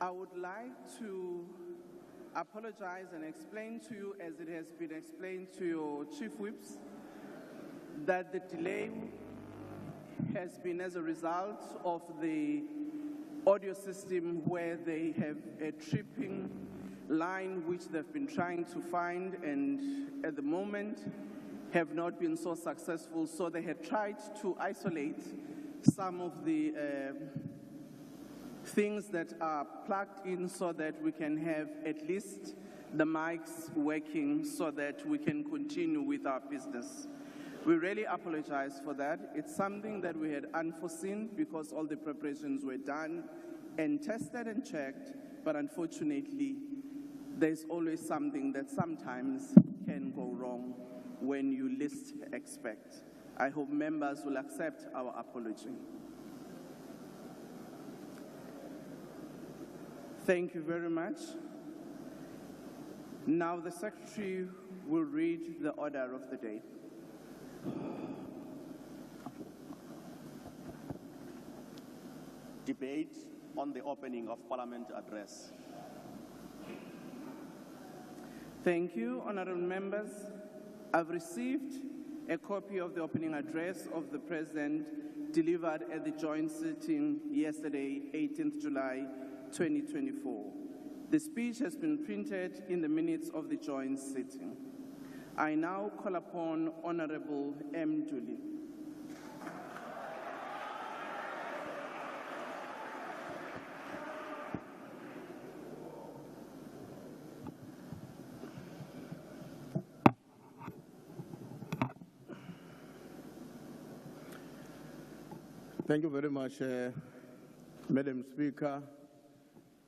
I would like to apologize and explain to you, as it has been explained to your chief whips, that the delay has been as a result of the audio system, where they have a tripping line which they've been trying to find, and at the moment have not been so successful. So they had tried to isolate some of the things that are plugged in so that we can have at least the mics working so that we can continue with our business. We really apologize for that. It's something that we had unforeseen because all the preparations were done and tested and checked, but unfortunately, there's always something that sometimes can go wrong when you least expect. I hope members will accept our apology. Thank you very much. Now the Secretary will read the order of the day. Debate on the opening of Parliament address. Thank you, honorable members. I've received a copy of the opening address of the President delivered at the joint sitting yesterday, 18th July 2024. The speech has been printed in the minutes of the joint sitting. I now call upon Honorable M. Dooley. Thank you very much, Madam Speaker,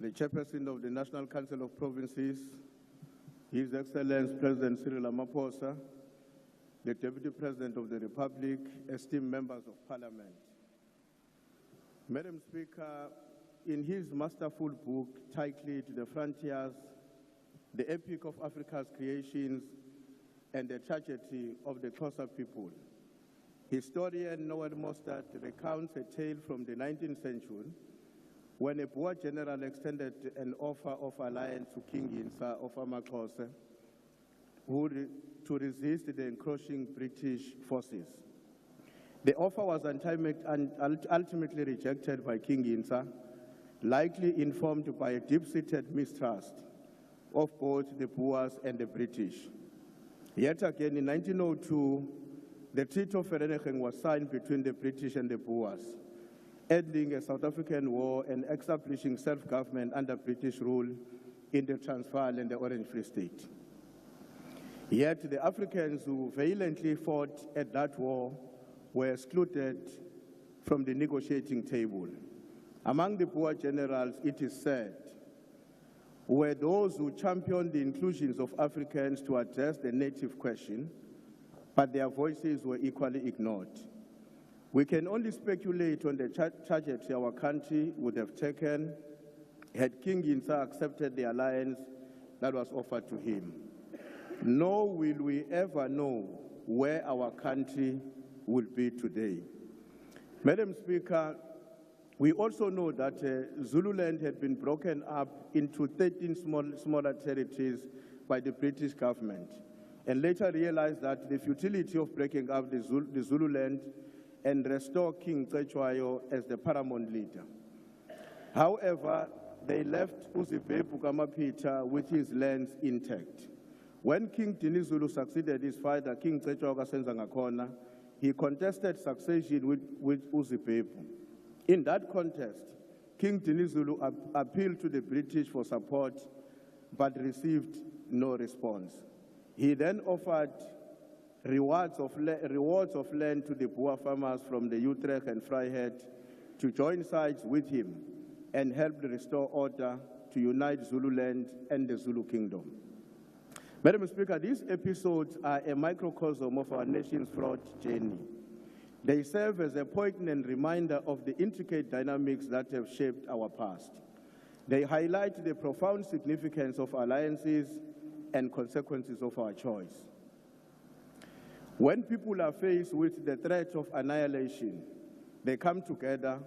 the Chairperson of the National Council of Provinces, His Excellency President Cyril Ramaphosa, the Deputy President of the Republic, esteemed members of Parliament. Madam Speaker, in his masterful book titled The Frontiers, the Epic of Africa's Creations and the Tragedy of the Xhosa People, historian Noel Mostert recounts a tale from the 19th century when a Boer general extended an offer of alliance to King Insa of Amaxhosa to resist the encroaching British forces. The offer was ultimately rejected by King Insa, likely informed by a deep-seated mistrust of both the Boers and the British. Yet again, in 1902, the Treaty of Vereeniging was signed between the British and the Boers, ending a South African war and establishing self-government under British rule in the Transvaal and the Orange Free State. Yet the Africans who valiantly fought at that war were excluded from the negotiating table. Among the Boer generals, it is said, were those who championed the inclusions of Africans to address the native question, but their voices were equally ignored. We can only speculate on the trajectory our country would have taken had King Insa accepted the alliance that was offered to him. Nor will we ever know where our country will be today. Madam Speaker, we also know that Zululand had been broken up into 13 smaller territories by the British government, and later realized that the futility of breaking up the Zululand and restore King Cetshwayo as the paramount leader. However, they left uZibhebhu kaMapita with his lands intact. When King Dinizulu succeeded his father, King Cetshwayo kaSenzangakhona, he contested succession with uZibhebhu. In that contest, King Dinizulu appealed to the British for support, but received no response. He then offered rewards of land to the Boer farmers from the Utrecht and Vryheid to join sides with him and help restore order to unite Zululand and the Zulu Kingdom. Madam Speaker, these episodes are a microcosm of our nation's fraught journey. They serve as a poignant reminder of the intricate dynamics that have shaped our past. They highlight the profound significance of alliances and consequences of our choice. When people are faced with the threat of annihilation, they come together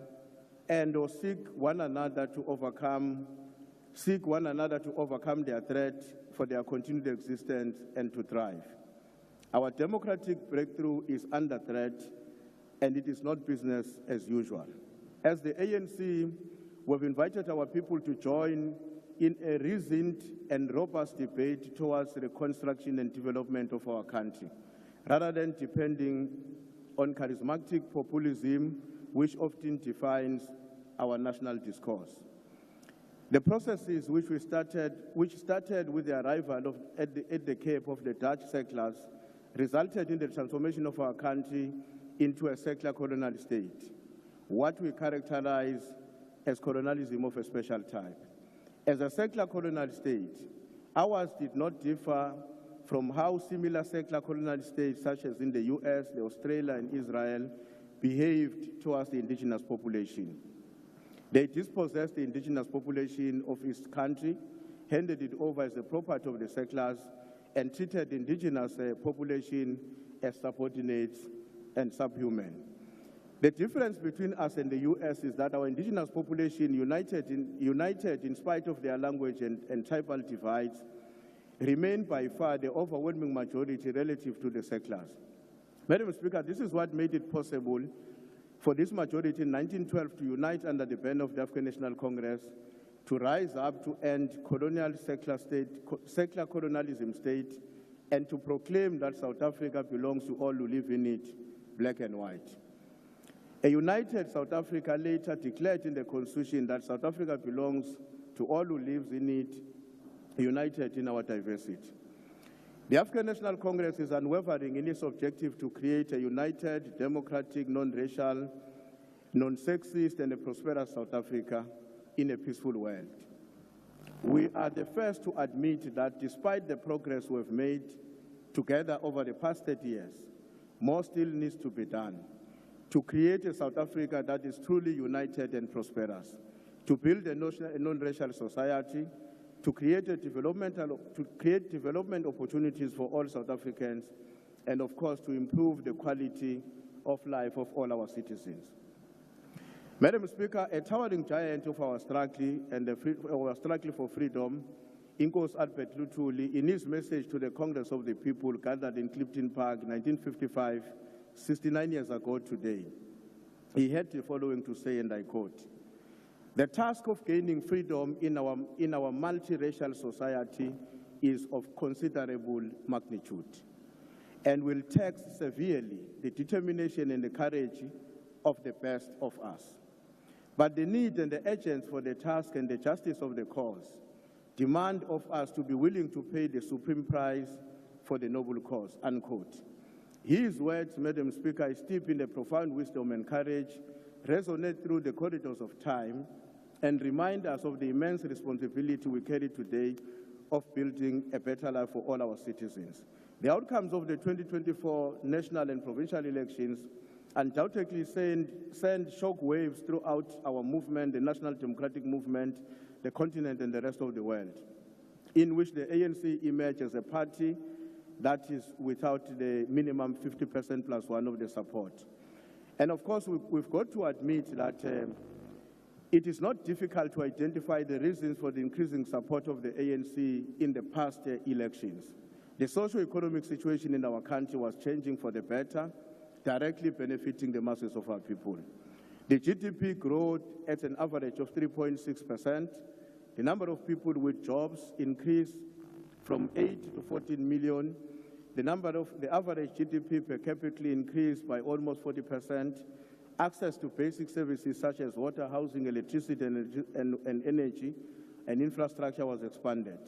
and or seek one another to overcome seek one another to overcome their threat for their continued existence and to thrive. Our democratic breakthrough is under threat, and it is not business as usual. As the ANC, we've invited our people to join in a reasoned and robust debate towards the reconstruction and development of our country, rather than depending on charismatic populism, which often defines our national discourse. The processes which started with the arrival at the Cape of the Dutch settlers resulted in the transformation of our country into a settler colonial state, what we characterize as colonialism of a special type. As a settler colonial state, ours did not differ from how similar settler colonial states such as in the US, Australia, and Israel behaved towards the indigenous population. They dispossessed the indigenous population of its country, handed it over as the property of the settlers, and treated the indigenous population as subordinates and subhuman. The difference between us and the US is that our indigenous population, united in spite of their language and tribal divides, remained by far the overwhelming majority relative to the settlers. Madam Speaker, this is what made it possible for this majority in 1912 to unite under the banner of the African National Congress, to rise up to end colonial settler colonialism state, and to proclaim that South Africa belongs to all who live in it, black and white. A united South Africa later declared in the Constitution that South Africa belongs to all who lives in it, united in our diversity. The African National Congress is unwavering in its objective to create a united, democratic, non-racial, non-sexist, and a prosperous South Africa in a peaceful world. We are the first to admit that despite the progress we've made together over the past 30 years, more still needs to be done to create a South Africa that is truly united and prosperous, to build a non-racial society, to create development opportunities for all South Africans, and of course to improve the quality of life of all our citizens. Madam Speaker, a towering giant of our struggle for freedom, Inkosi Albert Luthuli, in his message to the Congress of the People gathered in Clifton Park, 1955, 69 years ago today, he had the following to say, and I quote, "The task of gaining freedom in our multiracial society is of considerable magnitude and will tax severely the determination and the courage of the best of us. But the need and the urgency for the task and the justice of the cause demand of us to be willing to pay the supreme price for the noble cause," unquote. His words, Madam Speaker, steeped in the profound wisdom and courage, resonate through the corridors of time, and remind us of the immense responsibility we carry today of building a better life for all our citizens. The outcomes of the 2024 national and provincial elections undoubtedly send shock waves throughout our movement, the National Democratic Movement, the continent, and the rest of the world, in which the ANC emerged as a party that is without the minimum 50% plus one of the support. And of course, we've got to admit that it is not difficult to identify the reasons for the increasing support of the ANC in the past elections. The socio-economic situation in our country was changing for the better, directly benefiting the masses of our people. The GDP growth at an average of 3.6%. The number of people with jobs increased from 8 to 14 million. The average GDP per capita increased by almost 40%. Access to basic services such as water, housing, electricity, and energy and infrastructure was expanded.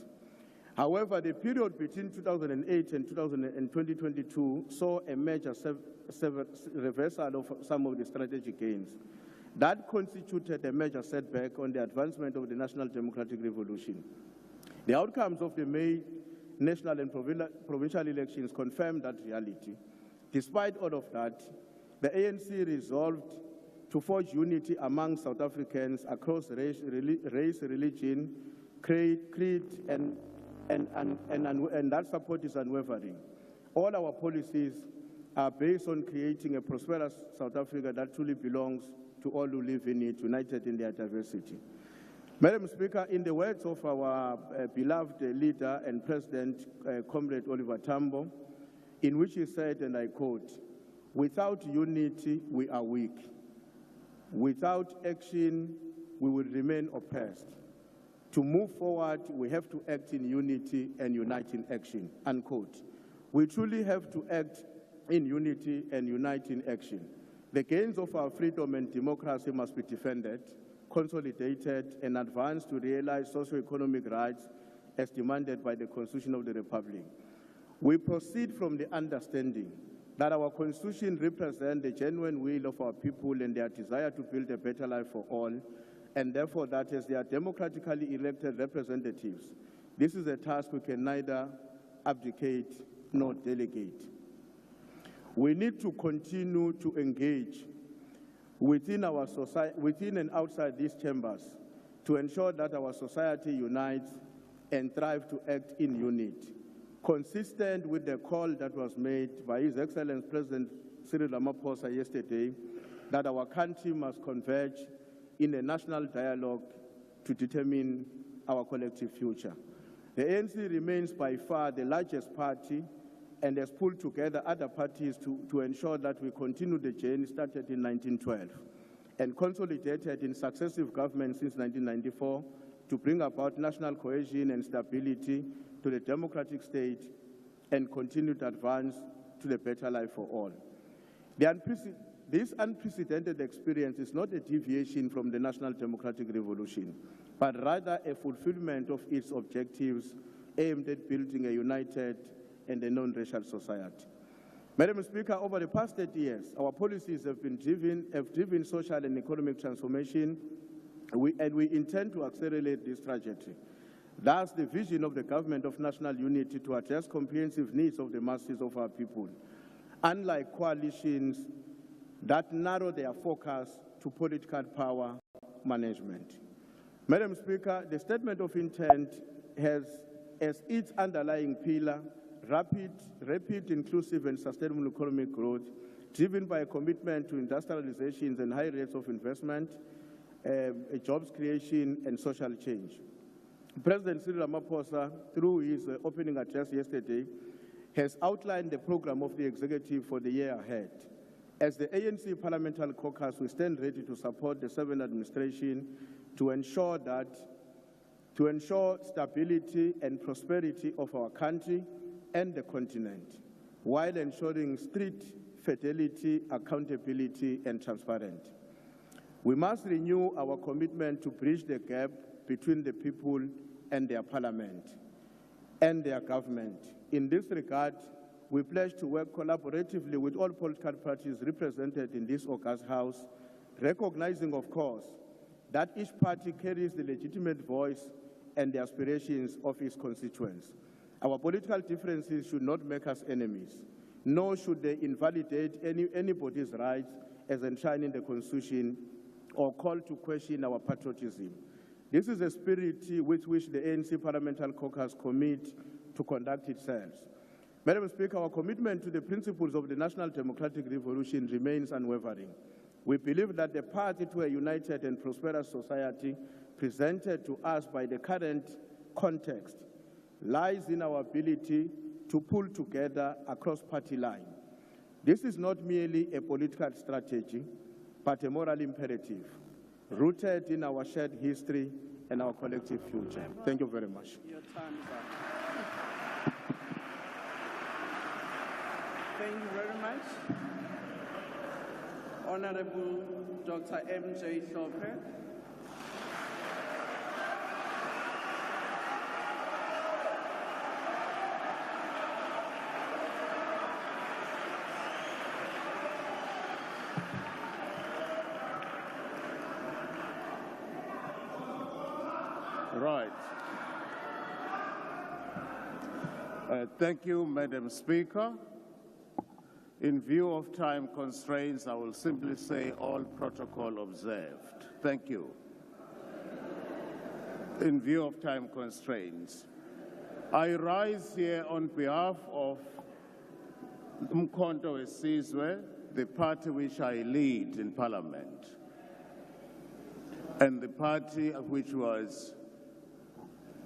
However, the period between 2008 and 2022 saw a major reversal of some of the strategic gains. That constituted a major setback on the advancement of the National Democratic Revolution. The outcomes of the May national and provincial elections confirmed that reality. Despite all of that, the ANC resolved to forge unity among South Africans across race, religion, creed, and that support is unwavering. All our policies are based on creating a prosperous South Africa that truly belongs to all who live in it, united in their diversity. Madam Speaker, in the words of our beloved leader and President, Comrade Oliver Tambo, in which he said, and I quote, "Without unity, we are weak. Without action, we will remain oppressed. To move forward, we have to act in unity and unite in action," unquote. We truly have to act in unity and unite in action. The gains of our freedom and democracy must be defended, consolidated, and advanced to realize socio-economic rights as demanded by the Constitution of the Republic. We proceed from the understanding that our Constitution represents the genuine will of our people and their desire to build a better life for all, and therefore that as their democratically elected representatives, this is a task we can neither abdicate nor delegate. We need to continue to engage within our society, within and outside these chambers, to ensure that our society unites and strive to act in unity, consistent with the call that was made by His Excellency President Cyril Ramaphosa yesterday, that our country must converge in a national dialogue to determine our collective future. The ANC remains by far the largest party and has pulled together other parties to ensure that we continue the journey started in 1912 and consolidated in successive governments since 1994 to bring about national cohesion and stability to the democratic state and continued advance to the better life for all. This unprecedented experience is not a deviation from the National Democratic Revolution, but rather a fulfillment of its objectives aimed at building a united and a non-racial society. Madam Speaker, over the past 30 years, our policies have driven social and economic transformation, and we intend to accelerate this trajectory. Thus, the vision of the Government of National Unity to address comprehensive needs of the masses of our people, unlike coalitions that narrow their focus to political power management. Madam Speaker, the statement of intent has as its underlying pillar rapid, inclusive, and sustainable economic growth, driven by a commitment to industrializations and high rates of investment, jobs creation, and social change. President Cyril Ramaphosa, through his opening address yesterday, has outlined the program of the executive for the year ahead. As the ANC Parliamentary Caucus, we stand ready to support the Seventh Administration to ensure stability and prosperity of our country and the continent, while ensuring strict fidelity, accountability, and transparency. We must renew our commitment to bridge the gap between the people and their parliament and their government. In this regard, we pledge to work collaboratively with all political parties represented in this august House, recognizing, of course, that each party carries the legitimate voice and the aspirations of its constituents. Our political differences should not make us enemies, nor should they invalidate anybody's rights as enshrined in the Constitution or call to question our patriotism. This is a spirit with which the ANC Parliamentary Caucus commit to conduct itself. Madam Speaker, our commitment to the principles of the National Democratic Revolution remains unwavering. We believe that the path to a united and prosperous society presented to us by the current context lies in our ability to pull together across party lines. This is not merely a political strategy, but a moral imperative, rooted in our shared history and our collective future. Thank you very much. Your time is up. Thank you very much. Honorable Dr. M.J. Hlophe. Right. Thank you, Madam Speaker. In view of time constraints, I will simply say all protocol observed. Thank you. In view of time constraints, I rise here on behalf of Umkhonto weSizwe, the party which I lead in Parliament. and the party which was,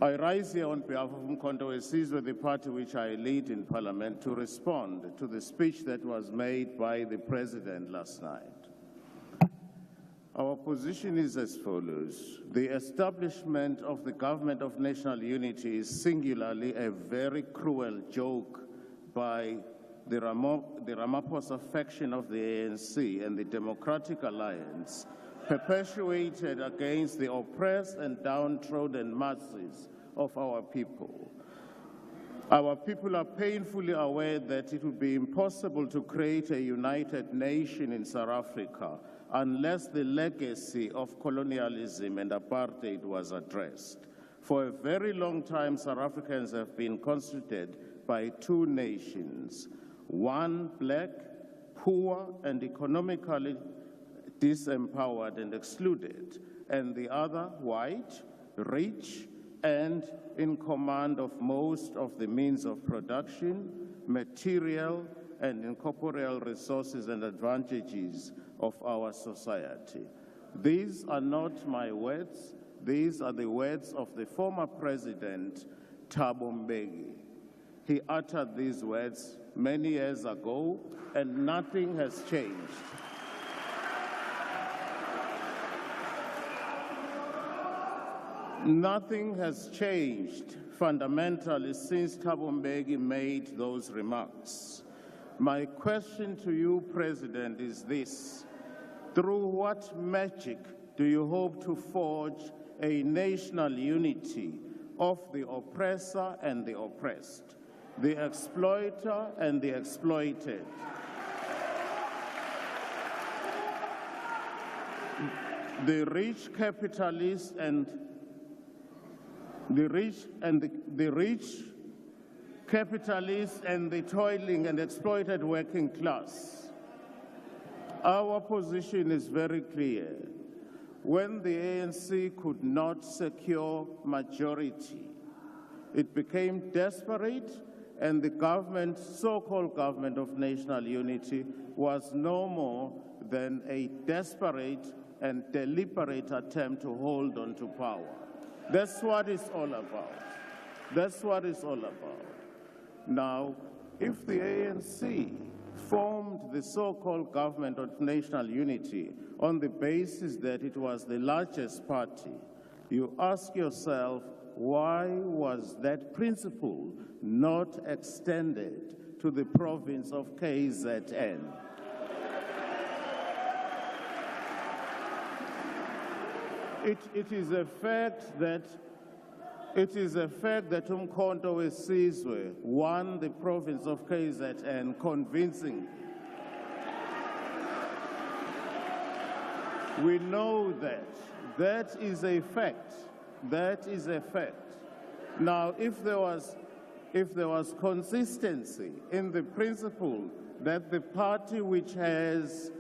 I rise here on behalf of Umkhonto weSizwe, the party which I lead in Parliament, to respond to the speech that was made by the President last night. Our position is as follows. The establishment of the Government of National Unity is singularly a very cruel joke by the Ramaphosa faction of the ANC and the Democratic Alliance, perpetuated against the oppressed and downtrodden masses of our people. Our people are painfully aware that it would be impossible to create a united nation in South Africa unless the legacy of colonialism and apartheid was addressed. For a very long time, South Africans have been constituted by two nations, one black, poor, and economically disempowered and excluded, and the other white, rich, and in command of most of the means of production, material, and incorporeal resources and advantages of our society. These are not my words. These are the words of the former president, Thabo Mbeki. He uttered these words many years ago, and nothing has changed. Nothing has changed fundamentally since Thabo Mbeki made those remarks. My question to you, President, is this. Through what magic do you hope to forge a national unity of the oppressor and the oppressed, the exploiter and the exploited? The rich capitalists and the toiling and exploited working class. Our position is very clear. When the ANC could not secure majority, it became desperate, and the government, so-called Government of National Unity, was no more than a desperate and deliberate attempt to hold on to power. That's what it's all about. That's what it's all about. Now, if the ANC formed the so-called Government of National Unity on the basis that it was the largest party, you ask yourself, why was that principle not extended to the province of KZN? It is a fact that Umkhonto weSizwe won the province of KZN convincingly. We know that. That is a fact. That is a fact. Now, if there was consistency in the principle that the party which has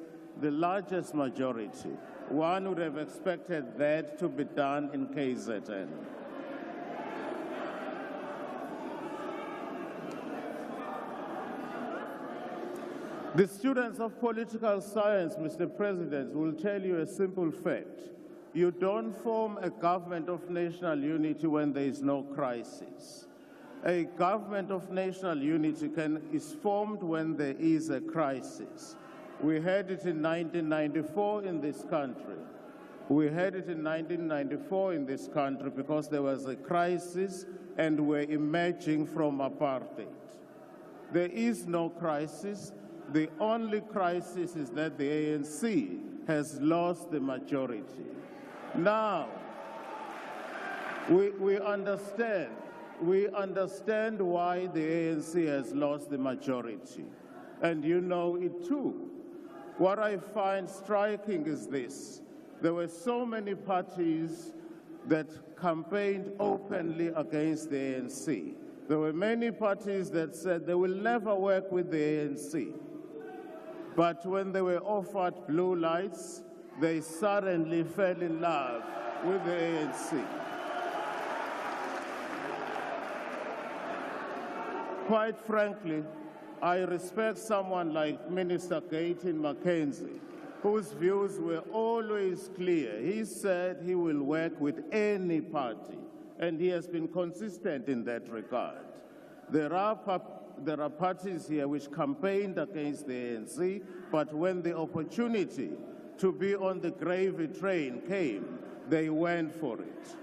the largest majority, one would have expected that to be done in KZN. The students of political science, Mr. President, will tell you a simple fact. You don't form a government of national unity when there is no crisis. A government of national unity is formed when there is a crisis. We had it in 1994 in this country. We had it in 1994 in this country because there was a crisis and we're emerging from apartheid. There is no crisis. The only crisis is that the ANC has lost the majority. Now, we understand why the ANC has lost the majority. And you know it too. What I find striking is this. There were so many parties that campaigned openly against the ANC. There were many parties that said they will never work with the ANC. But when they were offered blue lights, they suddenly fell in love with the ANC. Quite frankly, I respect someone like Minister Gayton McKenzie, whose views were always clear. He said he will work with any party, and he has been consistent in that regard. There are parties here which campaigned against the ANC, but when the opportunity to be on the gravy train came, they went for it.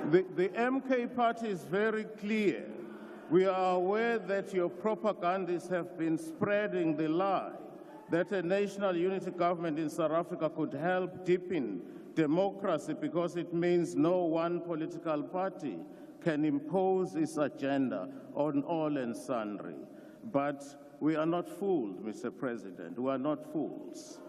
The MK party is very clear. We are aware that your propagandists have been spreading the lie that a national unity government in South Africa could help deepen democracy because it means no one political party can impose its agenda on all and sundry. But we are not fooled, Mr. President. We are not fools.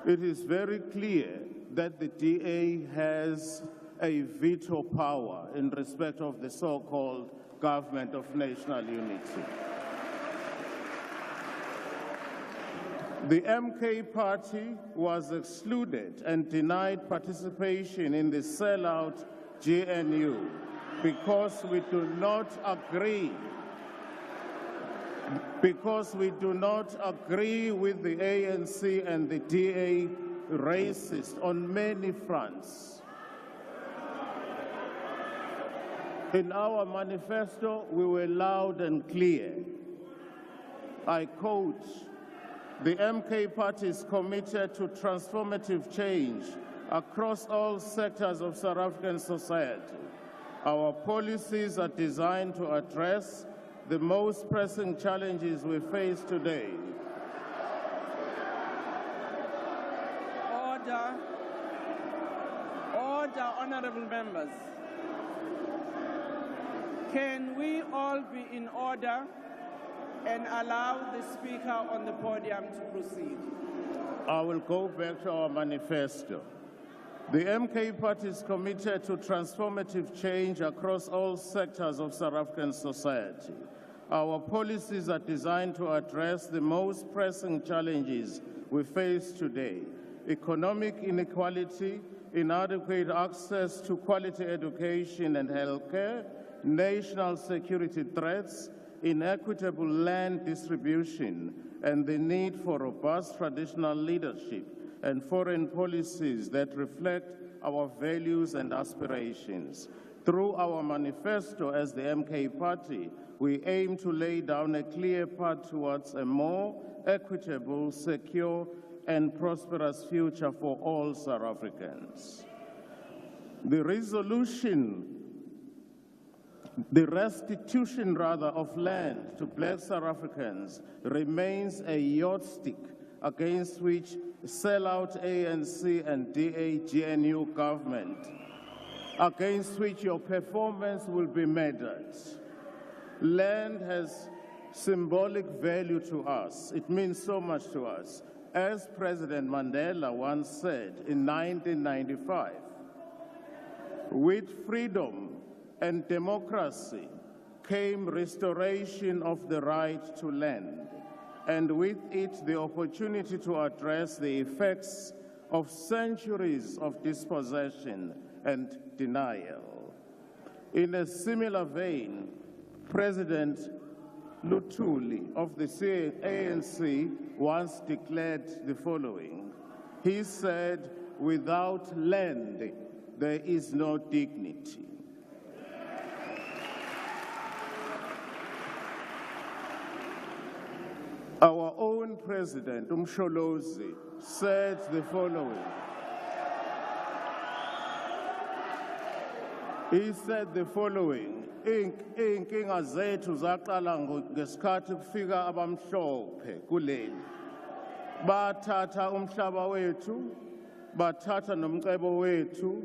It is very clear that the DA has a veto power in respect of the so-called government of national unity. The MK party was excluded and denied participation in the sellout GNU because we do not agree with the ANC and the DA racist on many fronts. In our manifesto, we were loud and clear. I quote, "The MK party is committed to transformative change across all sectors of South African society. Our policies are designed to address the most pressing challenges we face today." Order. Order, honorable members. Can we all be in order and allow the speaker on the podium to proceed? I will go back to our manifesto. The MK party is committed to transformative change across all sectors of South African society. Our policies are designed to address the most pressing challenges we face today: economic inequality, inadequate access to quality education and healthcare, national security threats, inequitable land distribution, and the need for robust traditional leadership and foreign policies that reflect our values and aspirations. Through our manifesto as the MK party, we aim to lay down a clear path towards a more equitable, secure, and prosperous future for all South Africans. The restitution of land to Black South Africans remains a yardstick against which sellout ANC and DA-GNU government, against which your performance will be measured. Land has symbolic value to us. It means so much to us. As President Mandela once said in 1995, with freedom and democracy came restoration of the right to land, and with it the opportunity to address the effects of centuries of dispossession and denial. In a similar vein, President Luthuli of the ANC once declared the following. He said, "Without land, there is no dignity." Our own president, Umsholozi, said the following. He said the following, "Inkinga zethu zaqala ngesikhathi kufika abamhlophe kuleli. Bathatha umhlaba wethu, bathatha nomcebo wethu,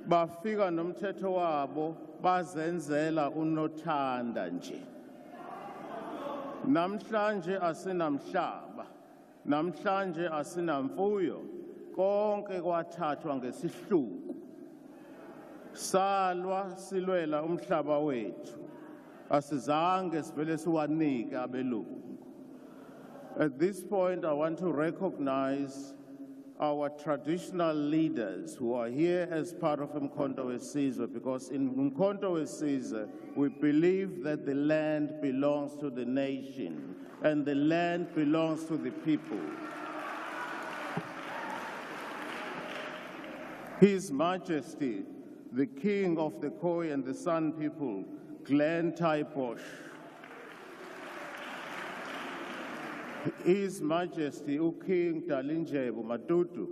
bafika nomthetho wabo, bazenzela unothanda nje. Namhlanje asinamhlaba, namhlanje asinamfuyo, konke kwathathwa ngesihluku. Salwa silwela umhlaba wethu, asizange sivele siwanike abelungu." At this point, I want to recognize our traditional leaders who are here as part of Umkhonto weSizwe, because in Umkhonto weSizwe, we believe that the land belongs to the nation and the land belongs to the people. His Majesty, the King of the Khoi and the San people, Glenn Taiposh. His Majesty, King Dalinjebo Matutu.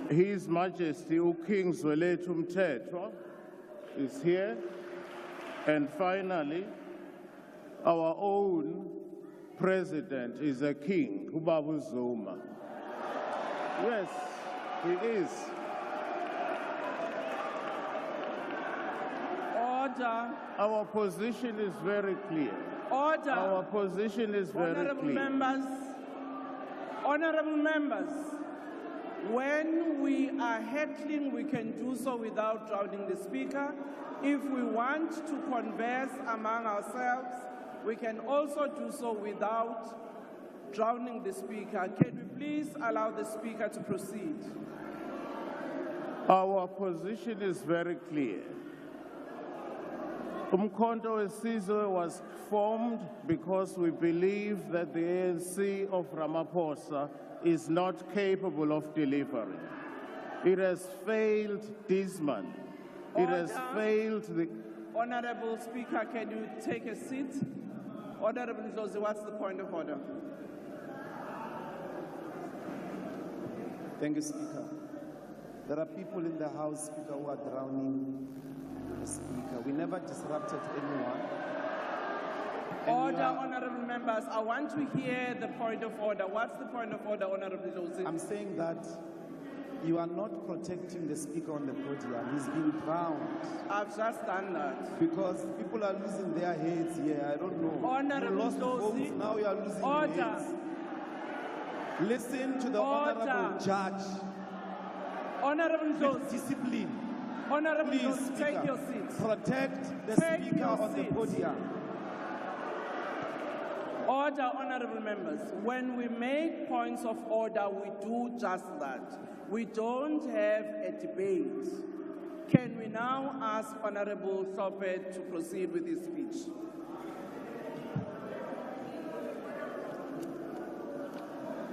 His Majesty, King Zwelethu Mthethwa is here. And finally, our own President is a king, Ubabu Zuma. Yes, he is. Order. Our position is very clear. Order. Our position is very clear. Honorable members, when we are heckling, we can do so without drowning the speaker. If we want to converse among ourselves, we can also do so without drowning the speaker. Can we please allow the speaker to proceed? Our position is very clear. Umkhonto weSizwe was formed because we believe that the ANC of Ramaphosa is not capable of delivering. It has failed dismally. It has failed the... Honorable Speaker, can you take a seat? Honorable Ndlozi, what's the point of order? Thank you, Speaker. There are people in the House, Speaker, who are drowning the Speaker. We never disrupted anyone. Order, honorable members. I want to hear the point of order. What's the point of order, Honorable Ndlozi? I'm saying that you are not protecting the Speaker on the podium. He's been drowned. I've just done that. Because people are losing their heads here. I don't know. Honorable you lost votes, Ndlozi. now you are losing your Order. heads. Listen to the Order. honorable judge. Honorable With Ndlozi. discipline. Honorable Please, Ndlozi, Speaker, take your seat. protect the Take Speaker your on the seat. podium. Order, honorable members. When we make points of order, we do just that. We don't have a debate. Can we now ask Honorable Sope to proceed with his speech?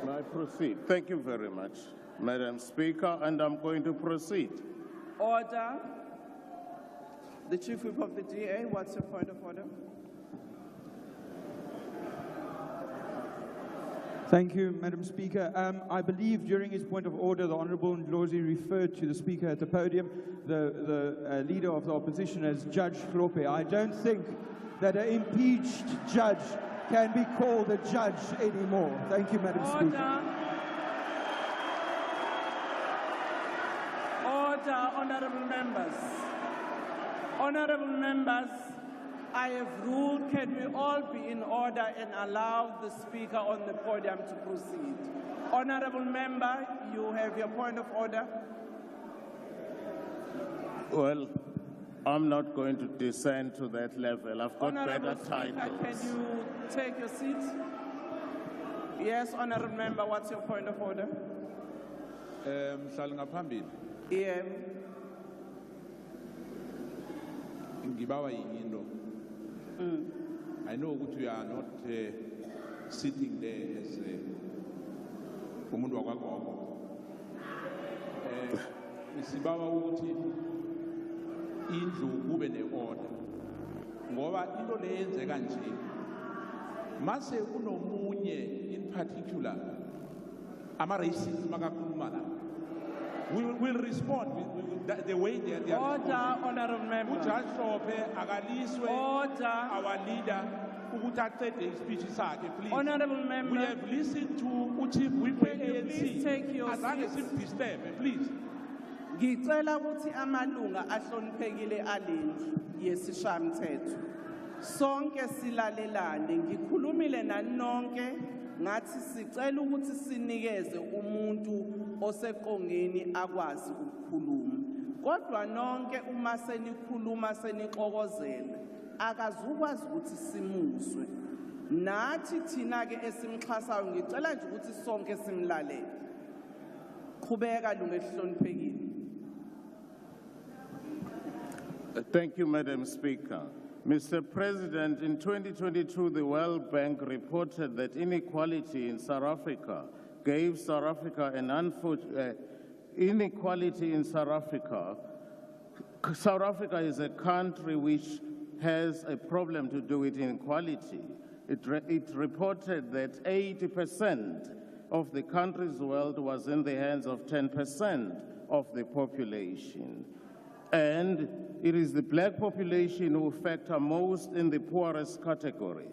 May I proceed? Thank you very much, Madam Speaker, and I'm going to proceed. Order. The Chief Whip of the DA, what's your point of order? Thank you, Madam Speaker. I believe during his point of order, the Honourable Ndlozi referred to the Speaker at the podium, the Leader of the Opposition, as Judge Hlope. I don't think that an impeached judge can be called a judge anymore. Thank you, Madam Speaker. Order, honourable members. Honourable members, I have ruled, can we all be in order and allow the Speaker on the podium to proceed? Honourable member, you have your point of order. Well, I'm not going to descend to that level. I've got Honourable better Speaker, titles. can you take your seat? Yes, honourable member, what's your point of order? Yeah. Ngibawa yinto. I know that you are not sitting there as umuntu wakwagogo. Sibawa ukuthi indlu kube ne-order. Ngoba into leyenzeka nje. Mase kunomunye in particular ama-racism akakhuluma la. We will respond with the way they are. Order, honourable member. Ujudge Hlope akaliswe our leader ukuthi aqede ispeech sakhe, please. Honourable member. We have listened to Chief Whip Can you please take your Azange seats? simdisturbe, please. Ngicela ukuthi amalunga ahloniphekile alendlu yesishayamthetho sonke silalelane. Ngikhulumile nani nonke ngathi sicela ukuthi sinikeze umuntu oseqongeni akwazi ukukhuluma. Kodwa nonke uma senikhuluma senixokozela akazukwazi ukuthi simuzwe. nathi thina ke esimxhasayo ngicela nje ukuthi sonke simlalele. Qhubeka lunge hloniphekile. Thank you, Madam Speaker. Mr. President, in 2022, the World Bank reported that inequality in South Africa gave South Africa an unfortunate inequality in South Africa. South Africa is a country which has a problem to do with inequality. It reported that 80% of the country's wealth was in the hands of 10% of the population. And it is the black population who factor most in the poorest category.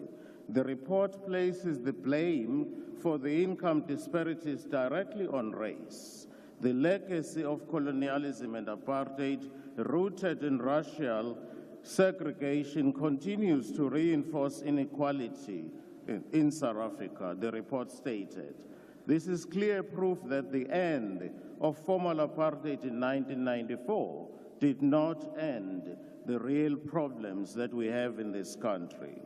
The report places the blame for the income disparities directly on race. The legacy of colonialism and apartheid, rooted in racial segregation, continues to reinforce inequality in South Africa, the report stated. This is clear proof that the end of formal apartheid in 1994 did not end the real problems that we have in this country.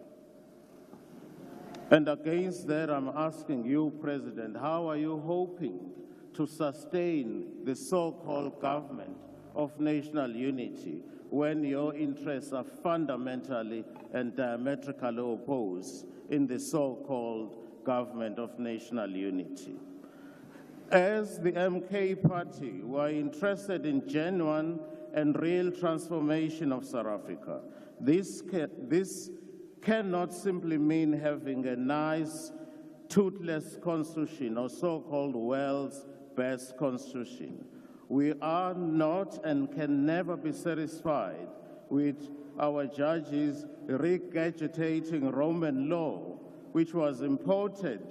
And against that, I'm asking you, President, how are you hoping to sustain the so-called government of national unity when your interests are fundamentally and diametrically opposed in the so-called government of national unity? As the MK party, we are interested in genuine and real transformation of South Africa. This cannot simply mean having a nice, toothless constitution or so-called world's best constitution. We are not and can never be satisfied with our judges regurgitating Roman law, which was imported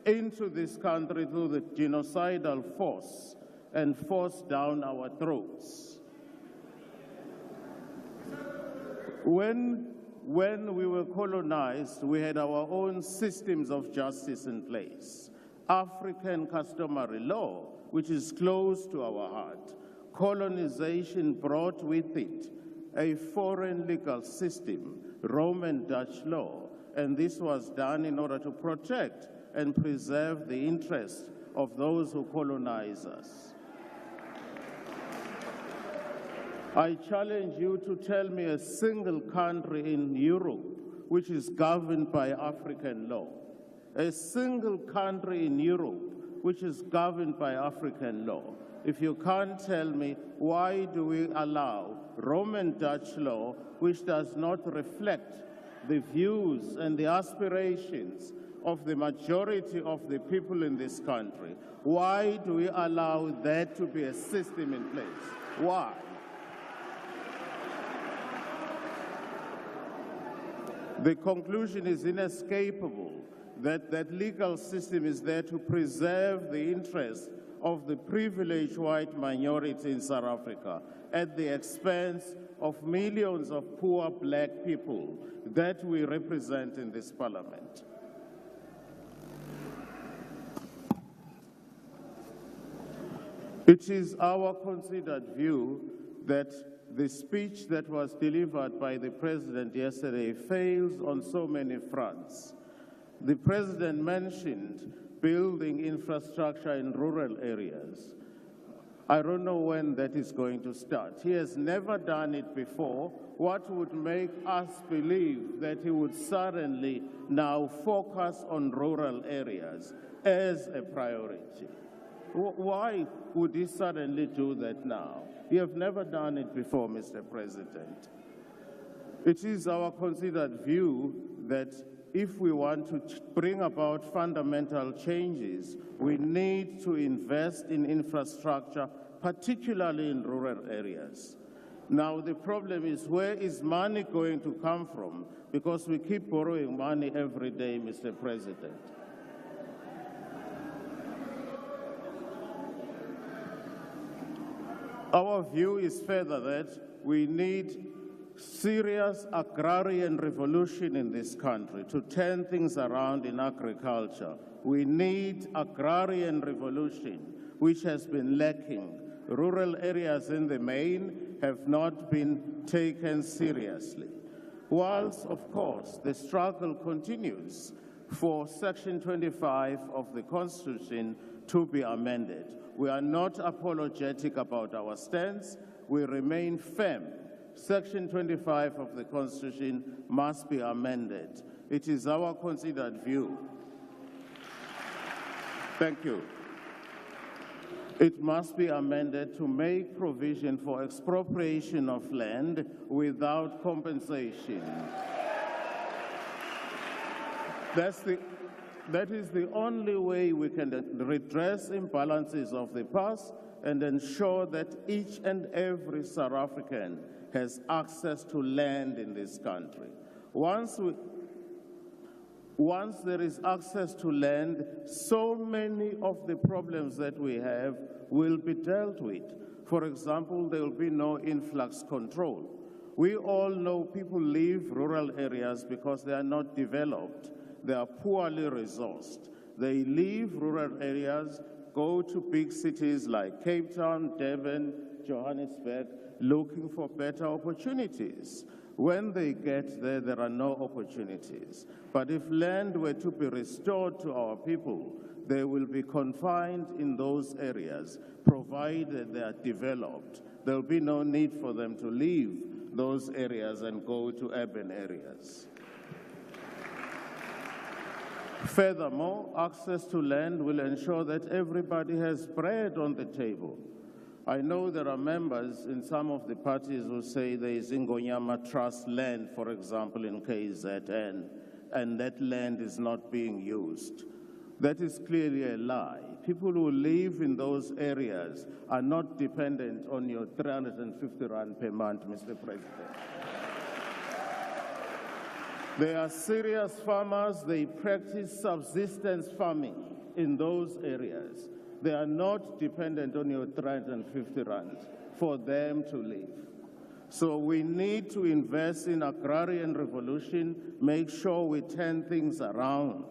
into this country through the genocidal force and forced down our throats. When we were colonized, we had our own systems of justice in place. African customary law, which is close to our heart. Colonization brought with it a foreign legal system, Roman Dutch law, and this was done in order to protect and preserve the interests of those who colonize us. I challenge you to tell me a single country in Europe which is governed by African law. A single country in Europe which is governed by African law. If you can't tell me, why do we allow Roman Dutch law, which does not reflect the views and the aspirations of the majority of the people in this country? Why do we allow that to be a system in place? Why? The conclusion is inescapable that that legal system is there to preserve the interests of the privileged white minority in South Africa at the expense of millions of poor black people that we represent in this parliament. It is our considered view that the speech that was delivered by the President yesterday fails on so many fronts. The President mentioned building infrastructure in rural areas. I don't know when that is going to start. He has never done it before. What would make us believe that he would suddenly now focus on rural areas as a priority? Why would he suddenly do that now? You have never done it before, Mr. President. It is our considered view that if we want to bring about fundamental changes, we need to invest in infrastructure, particularly in rural areas. Now, the problem is, where is money going to come from? Because we keep borrowing money every day, Mr. President. Our view is further that we need serious agrarian revolution in this country to turn things around in agriculture. We need agrarian revolution, which has been lacking. Rural areas in the main have not been taken seriously. Whilst, of course, the struggle continues for Section 25 of the Constitution to be amended. We are not apologetic about our stance. We remain firm. Section 25 of the Constitution must be amended. It is our considered view. Thank you. It must be amended to make provision for expropriation of land without compensation. That is the only way we can redress imbalances of the past and ensure that each and every South African has access to land in this country. Once there is access to land, so many of the problems that we have will be dealt with. For example, there will be no influx control. We all know people leave rural areas because they are not developed. They are poorly resourced. They leave rural areas, go to big cities like Cape Town, Durban, Johannesburg, looking for better opportunities. When they get there, there are no opportunities. But if land were to be restored to our people, they will be confined in those areas, provided they are developed. There will be no need for them to leave those areas and go to urban areas. Furthermore, access to land will ensure that everybody has bread on the table. I know there are members in some of the parties who say there is Ingonyama Trust land, for example, in KZN, and that land is not being used. That is clearly a lie. People who live in those areas are not dependent on your 350 rand per month, Mr. President. They are serious farmers. They practice subsistence farming in those areas. They are not dependent on your 350 rand for them to live. So we need to invest in agrarian revolution, make sure we turn things around.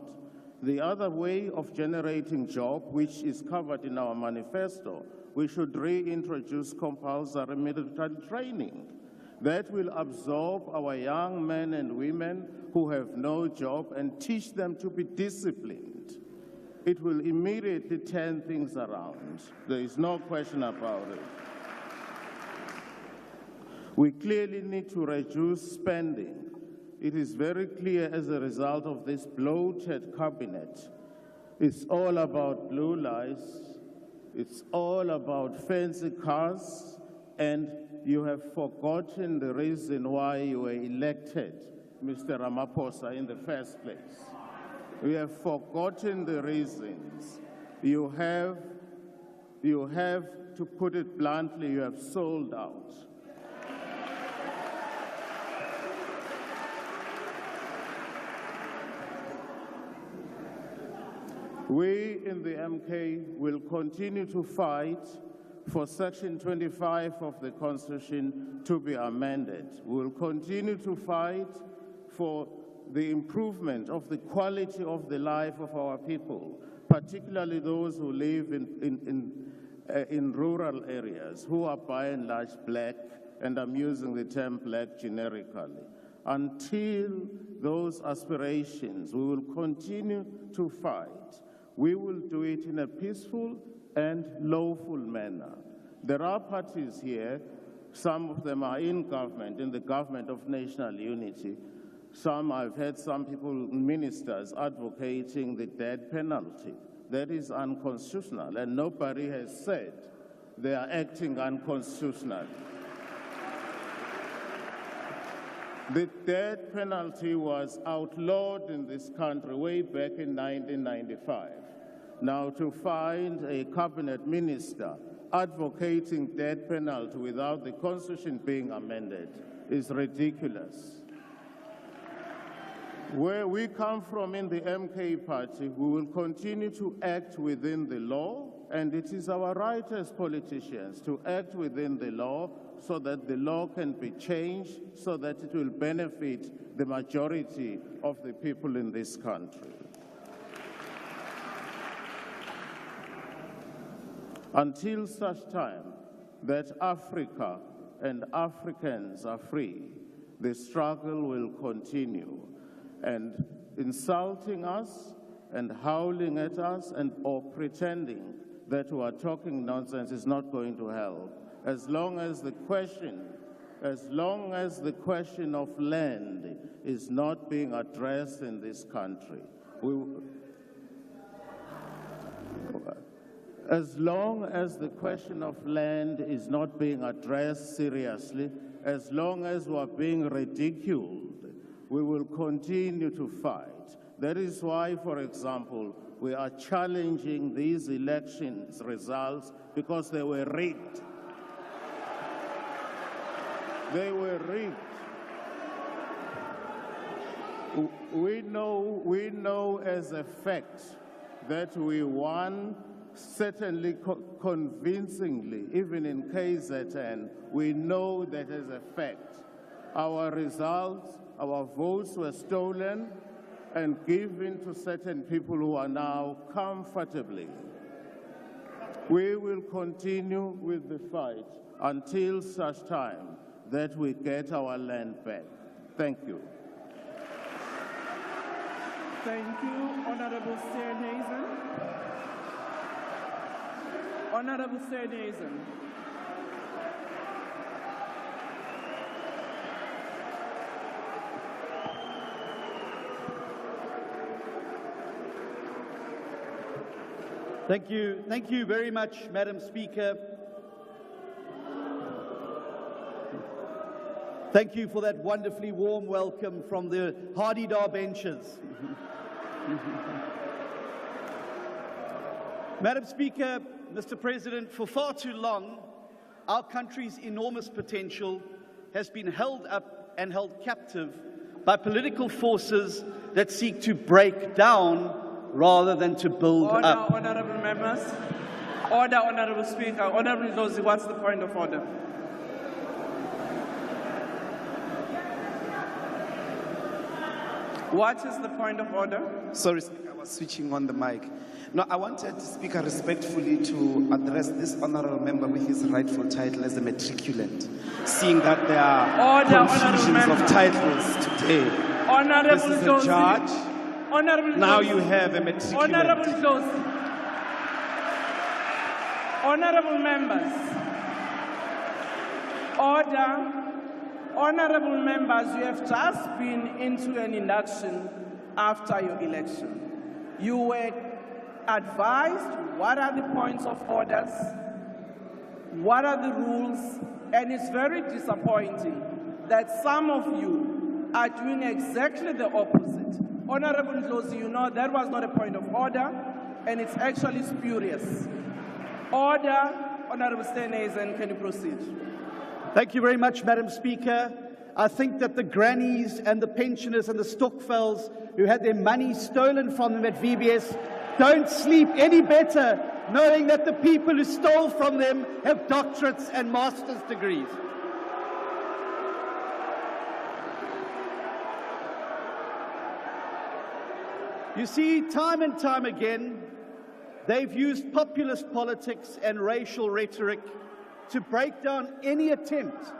The other way of generating jobs, which is covered in our manifesto, we should reintroduce compulsory military training. That will absorb our young men and women who have no job and teach them to be disciplined. It will immediately turn things around. There is no question about it. We clearly need to reduce spending. It is very clear as a result of this bloated cabinet. It's all about blue lies. It's all about fancy cars, and you have forgotten the reason why you were elected, Mr. Ramaphosa, in the first place. We have forgotten the reasons. You have, to put it bluntly, you have sold out. We in the MK will continue to fight for Section 25 of the Constitution to be amended. We will continue to fight for the improvement of the quality of the life of our people, particularly those who live in rural areas, who are by and large black, and I'm using the term black generically. Until those aspirations, we will continue to fight. We will do it in a peaceful and lawful manner. There are parties here, some of them are in government, in the government of national unity. I've heard some people, ministers, advocating the death penalty. That is unconstitutional, and nobody has said they are acting unconstitutionally. The death penalty was outlawed in this country way back in 1995. Now, to find a cabinet minister advocating death penalty without the Constitution being amended is ridiculous. Where we come from in the MK party, we will continue to act within the law, and it is our right as politicians to act within the law so that the law can be changed, so that it will benefit the majority of the people in this country. Until such time that Africa and Africans are free, the struggle will continue. And insulting us and howling at us or pretending that we are talking nonsense is not going to help. As long as the question of land is not being addressed in this country, as long as the question of land is not being addressed seriously, as long as we are being ridiculed, we will continue to fight. That is why, for example, we are challenging these elections results because they were rigged. They were rigged. We know as a fact that we won, certainly convincingly, even in KZN. We know that as a fact. Our results, our votes were stolen and given to certain people who are now comfortably. We will continue with the fight until such time that we get our land back. Thank you. Thank you, Honorable Steenhuisen. Honorable Steenhuisen. Thank you very much, Madam Speaker. Thank you for that wonderfully warm welcome from the Hardy-Dar benches. Madam Speaker, Mr. President, for far too long, our country's enormous potential has been held up and held captive by political forces that seek to break down rather than to build up. Order, honorable members. Order, Honorable Speaker. Honorable Ndlozi, what's the point of order? What is the point of order? Sorry, Speaker, I was switching on the mic. No, I wanted, Speaker, respectfully to address this honorable member with his rightful title as a matriculant, seeing that there are confusions of titles today. Honorable This is a Ndlozi. judge. Honorable Now Ndlozi. you have a matriculant. Honorable Ndlozi. Honorable members. Order. Honorable members, you have just been into an induction after your election. You were advised what are the points of orders, what are the rules, and it's very disappointing that some of you are doing exactly the opposite. Honorable Ndlozi, you know that was not a point of order, and it's actually spurious. Order, Honorable Steenhuisen, can you proceed? Thank you very much, Madam Speaker. I think that the grannies and the pensioners and the Stokvels who had their money stolen from them at VBS don't sleep any better knowing that the people who stole from them have doctorates and master's degrees. You see, time and time again, they've used populist politics and racial rhetoric to break down any attempt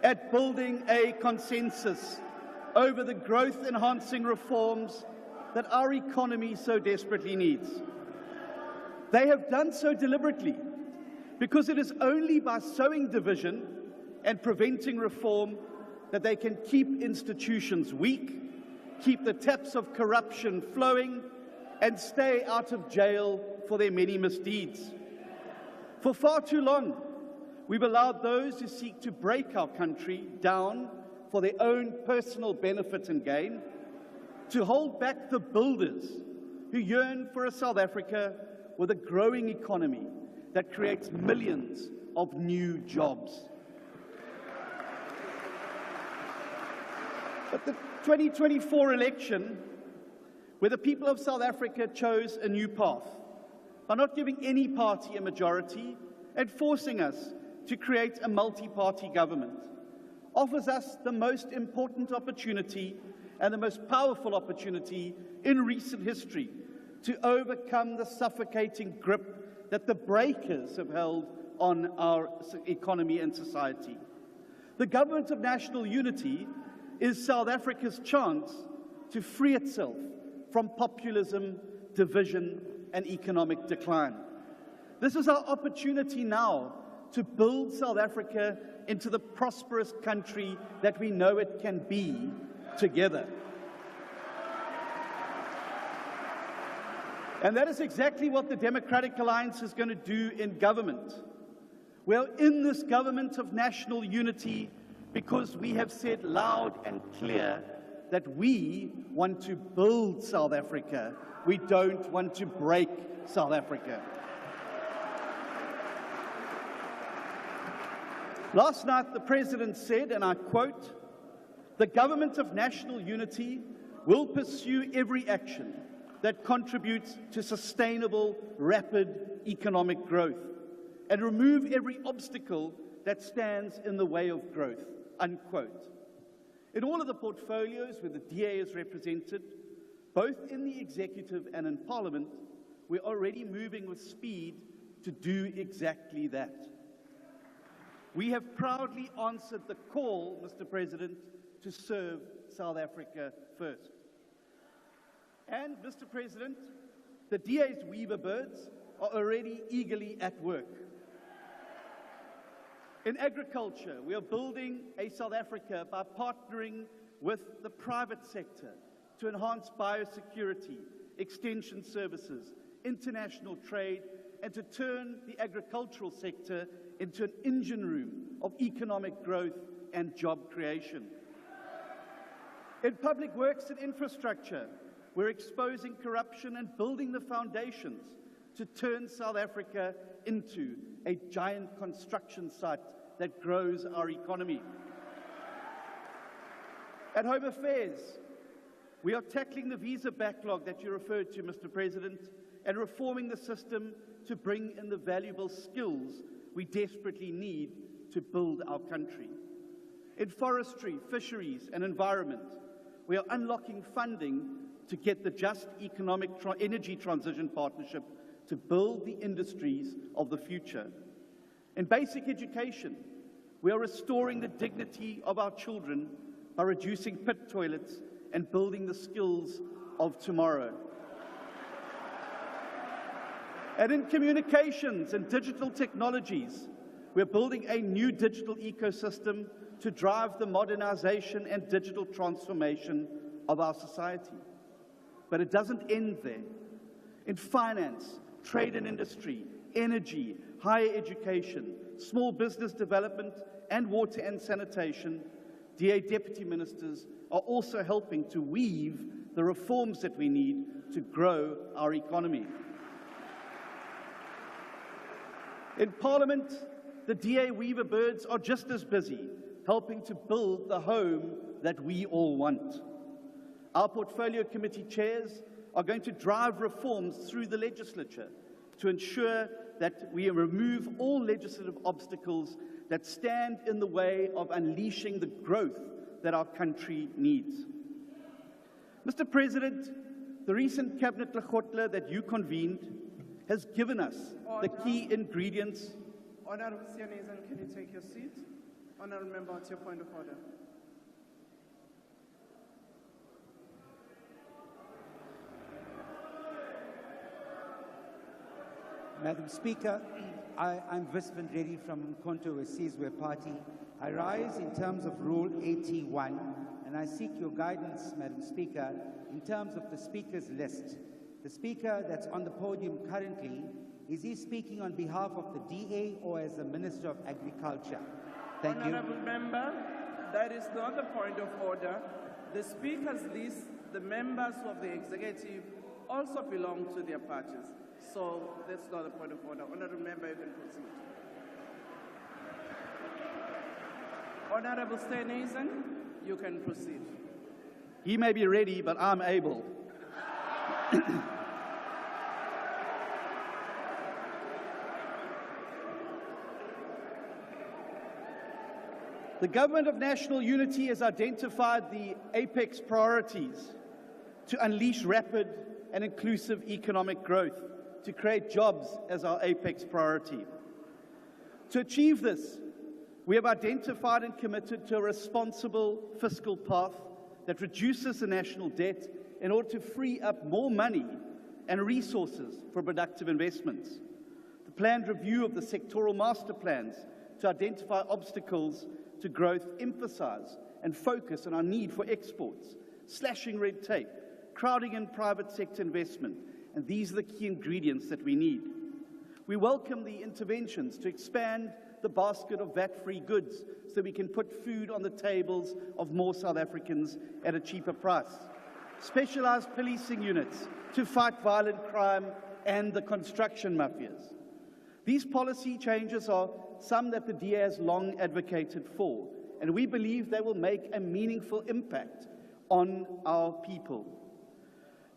at building a consensus over the growth-enhancing reforms that our economy so desperately needs. They have done so deliberately because it is only by sowing division and preventing reform that they can keep institutions weak, keep the taps of corruption flowing, and stay out of jail for their many misdeeds. For far too long, we've allowed those who seek to break our country down for their own personal benefit and gain to hold back the builders who yearn for a South Africa with a growing economy that creates millions of new jobs. But the 2024 election, where the people of South Africa chose a new path by not giving any party a majority and forcing us to create a multi-party government, offers us the most important opportunity and the most powerful opportunity in recent history to overcome the suffocating grip that the breakers have held on our economy and society. The Government of National Unity is South Africa's chance to free itself from populism, division, and economic decline. This is our opportunity now to build South Africa into the prosperous country that we know it can be together. And that is exactly what the Democratic Alliance is going to do in government. We are in this government of national unity because we have said loud and clear that we want to build South Africa. We don't want to break South Africa. Last night, the President said, and I quote, "The government of national unity will pursue every action that contributes to sustainable, rapid economic growth and remove every obstacle that stands in the way of growth," unquote. In all of the portfolios where the DA is represented, both in the executive and in Parliament, we're already moving with speed to do exactly that. We have proudly answered the call, Mr. President, to serve South Africa first. And, Mr. President, the DA's Weaver birds are already eagerly at work. In agriculture, we are building a South Africa by partnering with the private sector to enhance biosecurity, extension services, international trade, and to turn the agricultural sector into an engine room of economic growth and job creation. In public works and infrastructure, we're exposing corruption and building the foundations to turn South Africa into a giant construction site that grows our economy. At Home Affairs, we are tackling the visa backlog that you referred to, Mr. President, and reforming the system to bring in the valuable skills we desperately need to build our country. In forestry, fisheries, and environment, we are unlocking funding to get the Just Economic Energy Transition Partnership to build the industries of the future. In basic education, we are restoring the dignity of our children by reducing pit toilets and building the skills of tomorrow. And in communications and digital technologies, we're building a new digital ecosystem to drive the modernization and digital transformation of our society. But it doesn't end there. In finance, trade and industry, energy, higher education, small business development, and water and sanitation, DA deputy ministers are also helping to weave the reforms that we need to grow our economy. In Parliament, the DA Weaver birds are just as busy helping to build the home that we all want. Our portfolio committee chairs are going to drive reforms through the legislature to ensure that we remove all legislative obstacles that stand in the way of unleashing the growth that our country needs. Mr. President, the recent Cabinet Lekgotla that you convened has given us the key ingredients. Honourable Sianezan, can you take your seat? Honourable Member, what's your point of order? Madam Speaker, I'm Visvant Reddy from Mkonto Wesizwe Party. I rise in terms of Rule 81, and I seek your guidance, Madam Speaker, in terms of the Speaker's list. The Speaker that's on the podium currently, is he speaking on behalf of the DA or as the Minister of Agriculture? Thank you. Honourable Member, that is not the point of order. The Speaker's list, the members of the executive also belong to their parties. So that's not a point of order. Honourable Member, you can proceed. Honourable Sianezan, you can proceed. He may be ready, but I'm able. The Government of National Unity has identified the apex priorities to unleash rapid and inclusive economic growth, to create jobs as our apex priority. To achieve this, We have identified and committed to a responsible fiscal path that reduces the national debt in order to free up more money and resources for productive investments. The planned review of the sectoral master plans to identify obstacles to growth emphasize and focus on our need for exports, slashing red tape, crowding in private sector investment, and these are the key ingredients that we need. We welcome the interventions to expand the basket of VAT-free goods so we can put food on the tables of more South Africans at a cheaper price. Specialized policing units to fight violent crime and the construction mafias. These policy changes are some that the DA has long advocated for, and we believe they will make a meaningful impact on our people.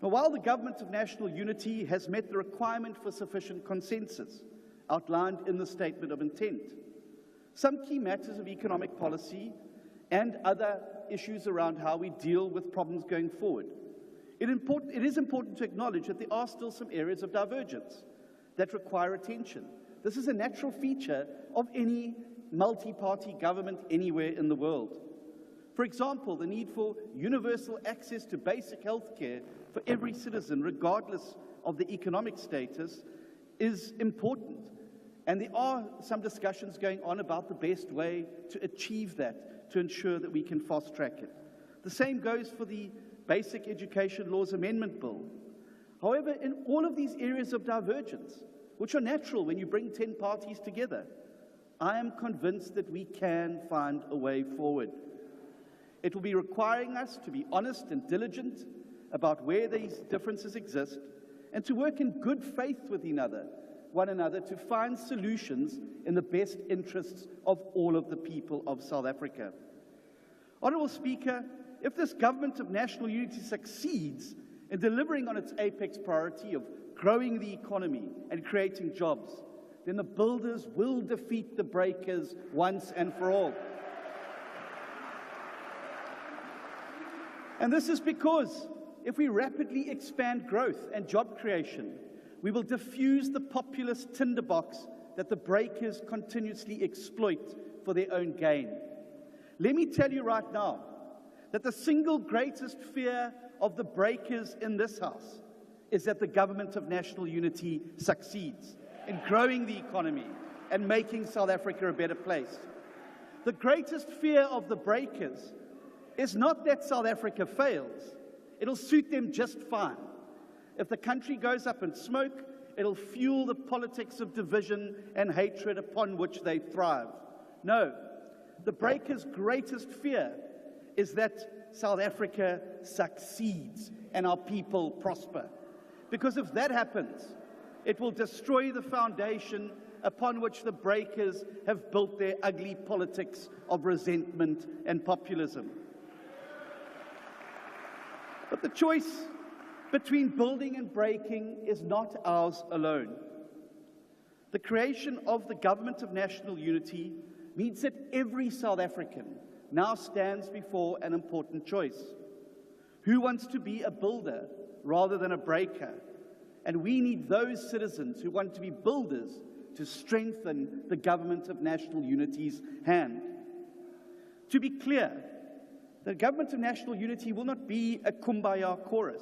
Now, while the Government of National Unity has met the requirement for sufficient consensus outlined in the Statement of Intent, some key matters of economic policy and other issues around how we deal with problems going forward, it is important to acknowledge that there are still some areas of divergence that require attention. This is a natural feature of any multi-party government anywhere in the world. For example, the need for universal access to basic health care for every citizen, regardless of the economic status, is important. And there are some discussions going on about the best way to achieve that, to ensure that we can fast-track it. The same goes for the Basic Education Laws Amendment Bill. However, in all of these areas of divergence, which are natural when you bring 10 parties together, I am convinced that we can find a way forward. It will be requiring us to be honest and diligent about where these differences exist and to work in good faith with one another to find solutions in the best interests of all of the people of South Africa. Honourable Speaker, if this Government of National Unity succeeds in delivering on its apex priority of growing the economy and creating jobs, then the builders will defeat the breakers once and for all. And this is because if we rapidly expand growth and job creation, we will diffuse the populist tinderbox that the breakers continuously exploit for their own gain. Let me tell you right now that the single greatest fear of the breakers in this House is that the Government of National Unity succeeds in growing the economy and making South Africa a better place. The greatest fear of the breakers is not that South Africa fails. It'll suit them just fine. If the country goes up in smoke, it'll fuel the politics of division and hatred upon which they thrive. No, the breakers' greatest fear is that South Africa succeeds and our people prosper. Because if that happens, it will destroy the foundation upon which the breakers have built their ugly politics of resentment and populism. But the choice between building and breaking is not ours alone. The creation of the Government of National Unity means that every South African now stands before an important choice. Who wants to be a builder rather than a breaker? And we need those citizens who want to be builders to strengthen the Government of National Unity's hand. To be clear, the Government of National Unity will not be a kumbaya chorus.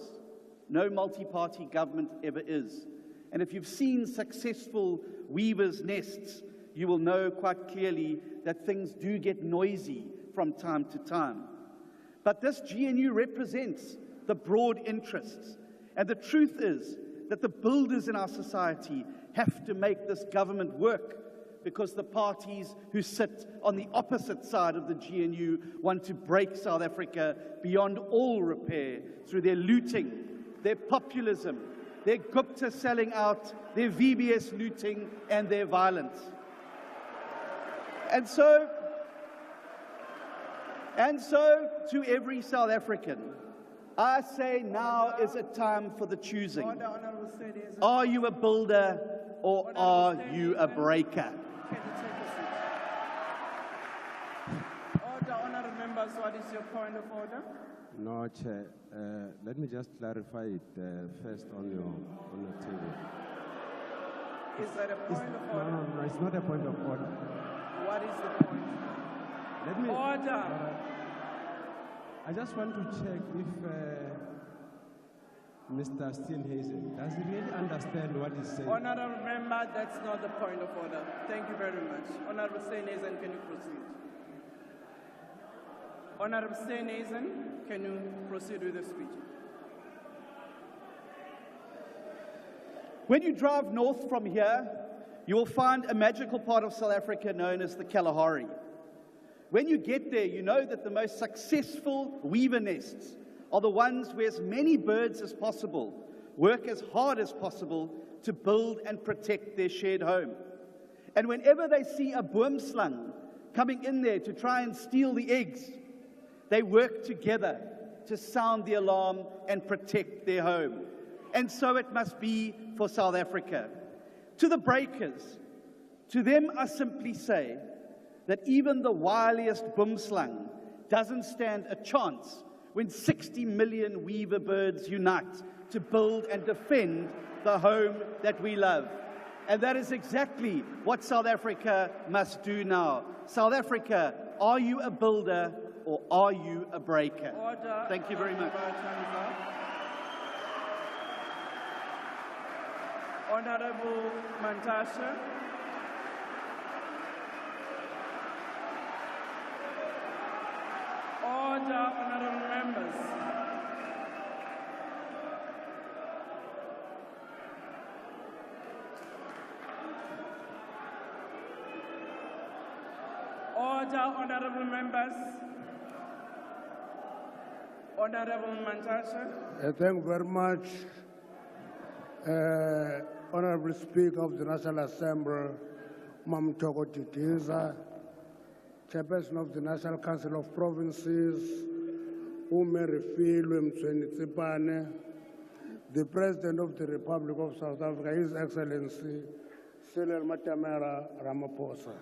No multi-party government ever is. And if you've seen successful weavers' nests, you will know quite clearly that things do get noisy from time to time. But this GNU represents the broad interests. And the truth is that the builders in our society have to make this government work, because the parties who sit on the opposite side of the GNU want to break South Africa beyond all repair through their looting, their populism, their Gupta selling out, their VBS looting, and their violence. And so to every South African, I say now is a time for the choosing. Are you a builder or are you a breaker? Order, honourable members, what is your point of order? No, Chair. Let me just clarify it first on your table. Is that a point of order? No, it's not a point of order. What is the point? Let me. Order. I just want to check if Mr. Steenhuisen, does he really understand what he's saying? Honorable member, that's not the point of order. Thank you very much. Honorable Steenhuisen, can you proceed? Honorable Steenhuisen, can you proceed with the speech? When you drive north from here, you will find a magical part of South Africa known as the Kalahari. When you get there, you know that the most successful weaver nests are the ones where as many birds as possible work as hard as possible to build and protect their shared home. And whenever they see a boomslang coming in there to try and steal the eggs, they work together to sound the alarm and protect their home. And so it must be for South Africa. To the breakers, to them I simply say that even the wiliest boomslang doesn't stand a chance when 60 million weaver birds unite to build and defend the home that we love. And that is exactly what South Africa must do now. South Africa, are you a builder or are you a breaker? Order. Thank you very much. Honorable Mantashe. Order, honorable members. Order, honorable members. Honorable Mantashe. Thank you very much. Honorable Speaker of the National Assembly, Mamtoko Titiza, Chairperson of the National Council of Provinces, Umerifilwe Mtsweni-Tsipane, the President of the Republic of South Africa, His Excellency Cyril Matamela Ramaphosa,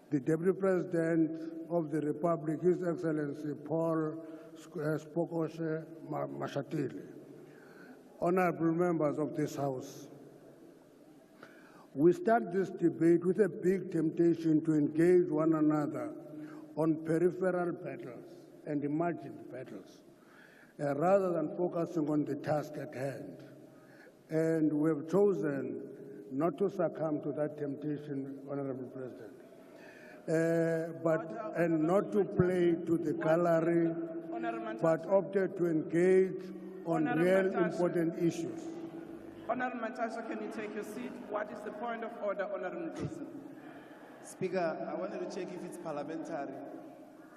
the Deputy President of the Republic, His Excellency Paul Spokoshe Mashatile, honorable members of this House. We start this debate with a big temptation to engage one another on peripheral battles and imagined battles, rather than focusing on the task at hand. And we have chosen not to succumb to that temptation, Honorable President, and not to play to the gallery, but opted to engage on real important issues. Honorable Mantashe, can you take your seat? What is the point of order, Honorable Johnson? Speaker, I wanted to check if it's parliamentary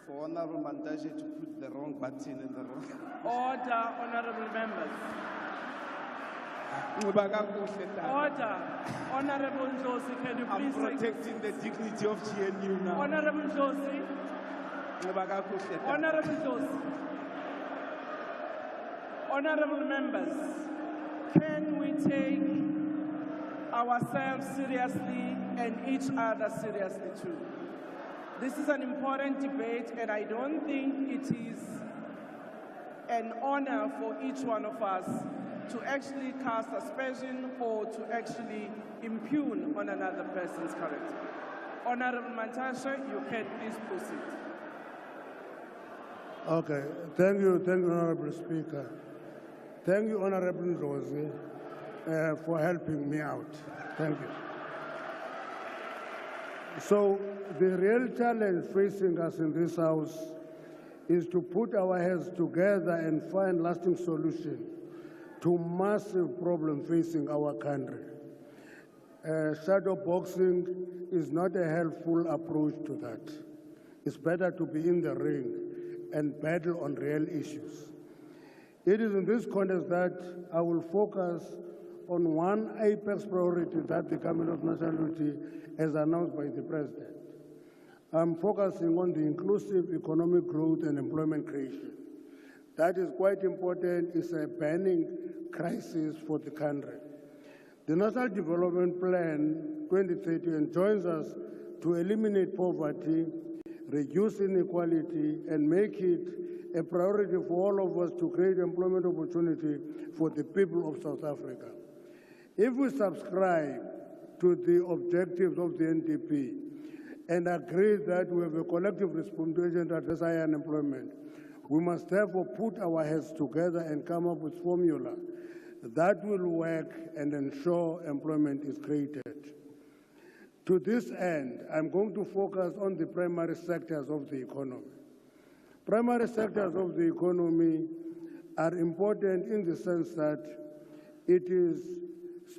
for Honorable Mantashe to put the wrong button in the wrong... Order, honorable members. Order. Honorable Josie, can you please... I'm protecting the dignity of GNU now. Honorable Josie. Honorable Josie. Honorable members, can we take ourselves seriously and each other seriously too? This is an important debate, and I don't think it is an honor for each one of us to actually cast aspersion or to actually impugn on another person's character. Honorable Mantashe, you can please proceed. Okay, thank you, Honorable Speaker. Thank you, Honorable Ndlozi, for helping me out. Thank you. So the real challenge facing us in this House is to put our heads together and find lasting solutions to massive problems facing our country. Shadow boxing is not a helpful approach to that. It's better to be in the ring and battle on real issues. It is in this context that I will focus on one apex priority that the Cabinet of National Unity has announced by the President. I'm focusing on the inclusive economic growth and employment creation. That is quite important. It's a burning crisis for the country. The National Development Plan 2030 enjoins us to eliminate poverty, reduce inequality, and make it a priority for all of us to create employment opportunity for the people of South Africa. If we subscribe to the objectives of the NDP and agreed that we have a collective responsibility to address high unemployment. We must therefore put our heads together and come up with formula that will work and ensure employment is created. To this end, I'm going to focus on the primary sectors of the economy. Primary sectors of the economy are important in the sense that it is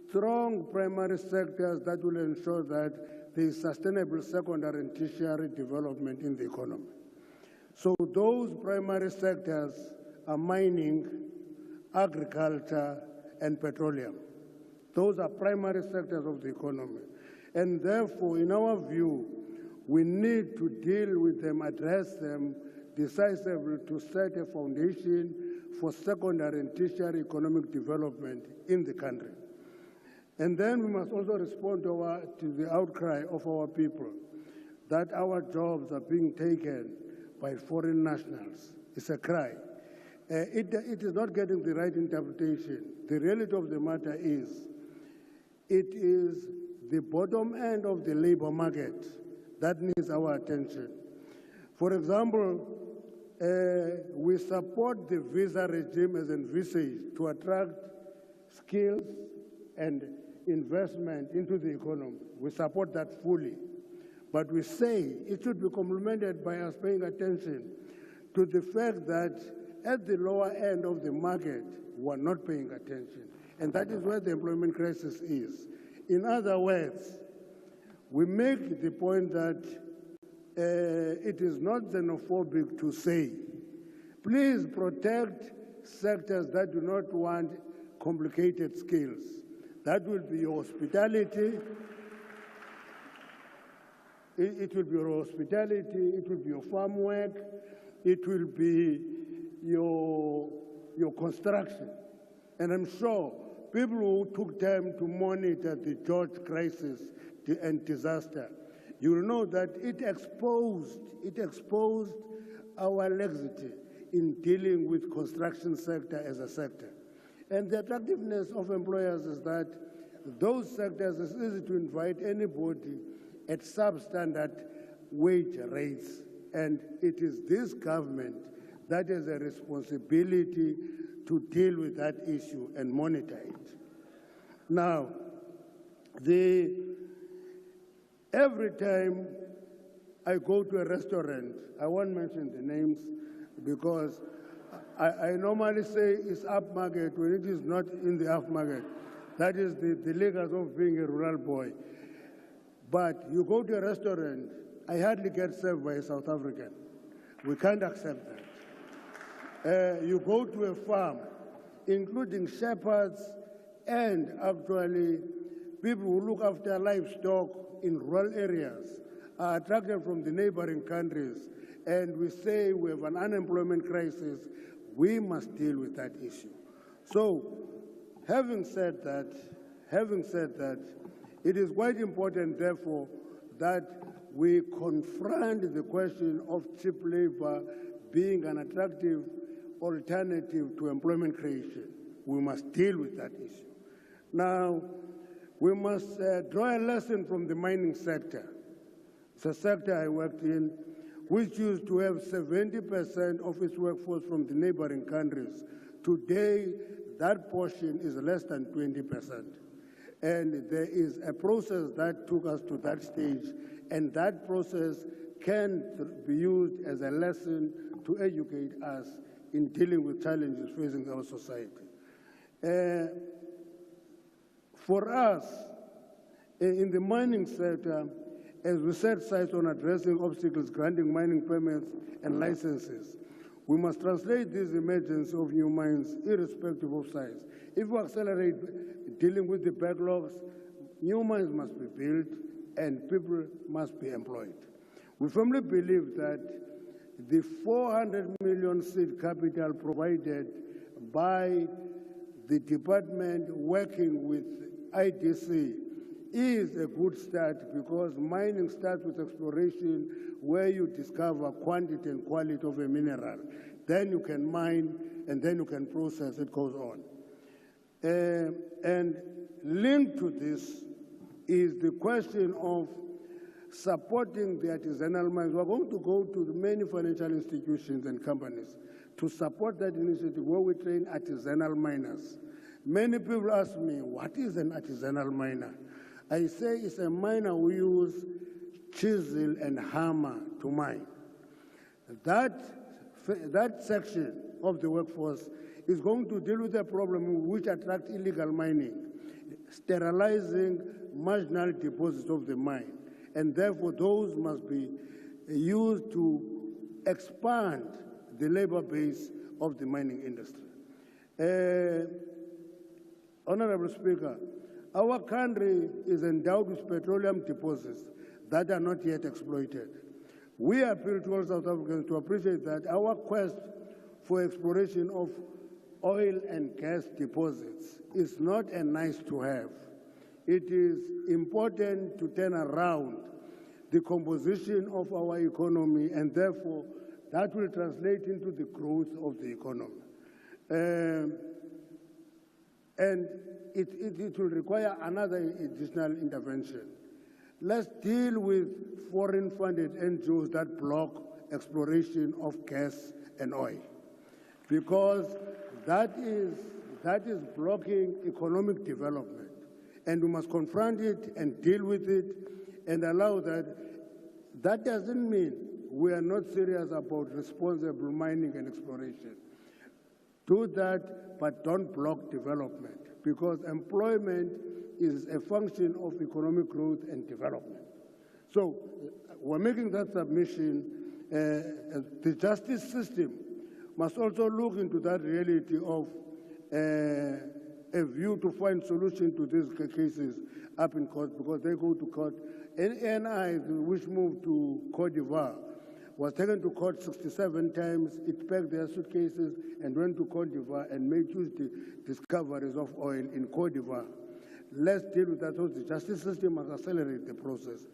strong primary sectors that will ensure that there is sustainable secondary and tertiary development in the economy. So those primary sectors are mining, agriculture, and petroleum. Those are primary sectors of the economy. And therefore, in our view, we need to deal with them, address them decisively to set a foundation for secondary and tertiary economic development in the country. And then we must also respond to the outcry of our people that our jobs are being taken by foreign nationals. It's a cry. It is not getting the right interpretation. The reality of the matter is, it is the bottom end of the labor market that needs our attention. For example, we support the visa regime as envisaged to attract skills and investment into the economy. We support that fully. But we say it should be complemented by us paying attention to the fact that at the lower end of the market, we're not paying attention. And that is where the employment crisis is. In other words, we make the point that it is not xenophobic to say, please protect sectors that do not want complicated skills. That will be your hospitality. It will be your hospitality, it will be your farm work, it will be your construction. And I'm sure people who took time to monitor the George crisis and disaster, you will know that it exposed our laxity in dealing with construction sector as a sector. And the attractiveness of employers is that those sectors, it's easy to invite anybody at substandard wage rates. And it is this government that has a responsibility to deal with that issue and monitor it. Now, every time I go to a restaurant, I won't mention the names because I normally say it's upmarket when it is not in the upmarket. That is the legacy of being a rural boy. But you go to a restaurant, I hardly get served by a South African. We can't accept that. You go to a farm, including shepherds and actually people who look after livestock in rural areas are attracted from the neighboring countries. And we say we have an unemployment crisis. We must deal with that issue. So, having said that, it is quite important, therefore, that we confront the question of cheap labor being an attractive alternative to employment creation. We must deal with that issue. Now, we must draw a lesson from the mining sector. It's a sector I worked in, which used to have 70% of its workforce from the neighboring countries. Today, that portion is less than 20%. And there is a process that took us to that stage, and that process can be used as a lesson to educate us in dealing with challenges facing our society. For us, in the mining sector, as we set sights on addressing obstacles granting mining permits and licenses, we must translate this emergence of new mines irrespective of size. If we accelerate dealing with the backlogs, new mines must be built and people must be employed. We firmly believe that the 400 million seed capital provided by the department working with IDC is a good start, because mining starts with exploration where you discover quantity and quality of a mineral. Then you can mine and then you can process, it goes on. And linked to this is the question of supporting the artisanal mines. We're going to go to the many financial institutions and companies to support that initiative where we train artisanal miners. Many people ask me, what is an artisanal miner? I say it's a miner who uses chisel and hammer to mine. That section of the workforce is going to deal with a problem which attracts illegal mining, sterilizing marginal deposits of the mine. And therefore, those must be used to expand the labor base of the mining industry. Honorable Speaker, our country is endowed with petroleum deposits that are not yet exploited. We appeal to all South Africans to appreciate that our quest for exploration of oil and gas deposits is not a nice to have. It is important to turn around the composition of our economy, and therefore that will translate into the growth of the economy. And it will require another additional intervention. Let's deal with foreign-funded NGOs that block exploration of gas and oil, because that is blocking economic development. And we must confront it and deal with it and allow that. That doesn't mean we are not serious about responsible mining and exploration. Do that, but don't block development, because employment is a function of economic growth and development. So we're making that submission. The justice system must also look into that reality of a view to find solution to these cases up in court, because they go to court. NI, which moved to Cote d'Ivoire, was taken to court 67 times. It packed their suitcases and went to Cote d'Ivoire and made huge discoveries of oil in Cote d'Ivoire. Let's deal with that. So the justice system must accelerate the process.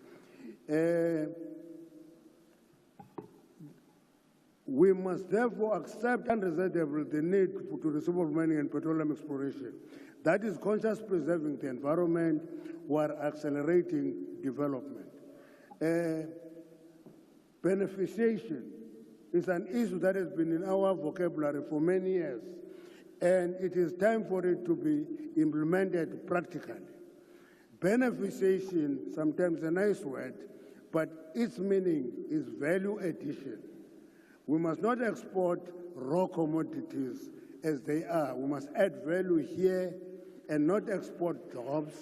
We must therefore accept unreservedly the need to responsible mining and petroleum exploration. That is conscious preserving the environment while accelerating development. Beneficiation is an issue that has been in our vocabulary for many years, and it is time for it to be implemented practically. Beneficiation, sometimes a nice word, but its meaning is value addition. We must not export raw commodities as they are. We must add value here and not export jobs.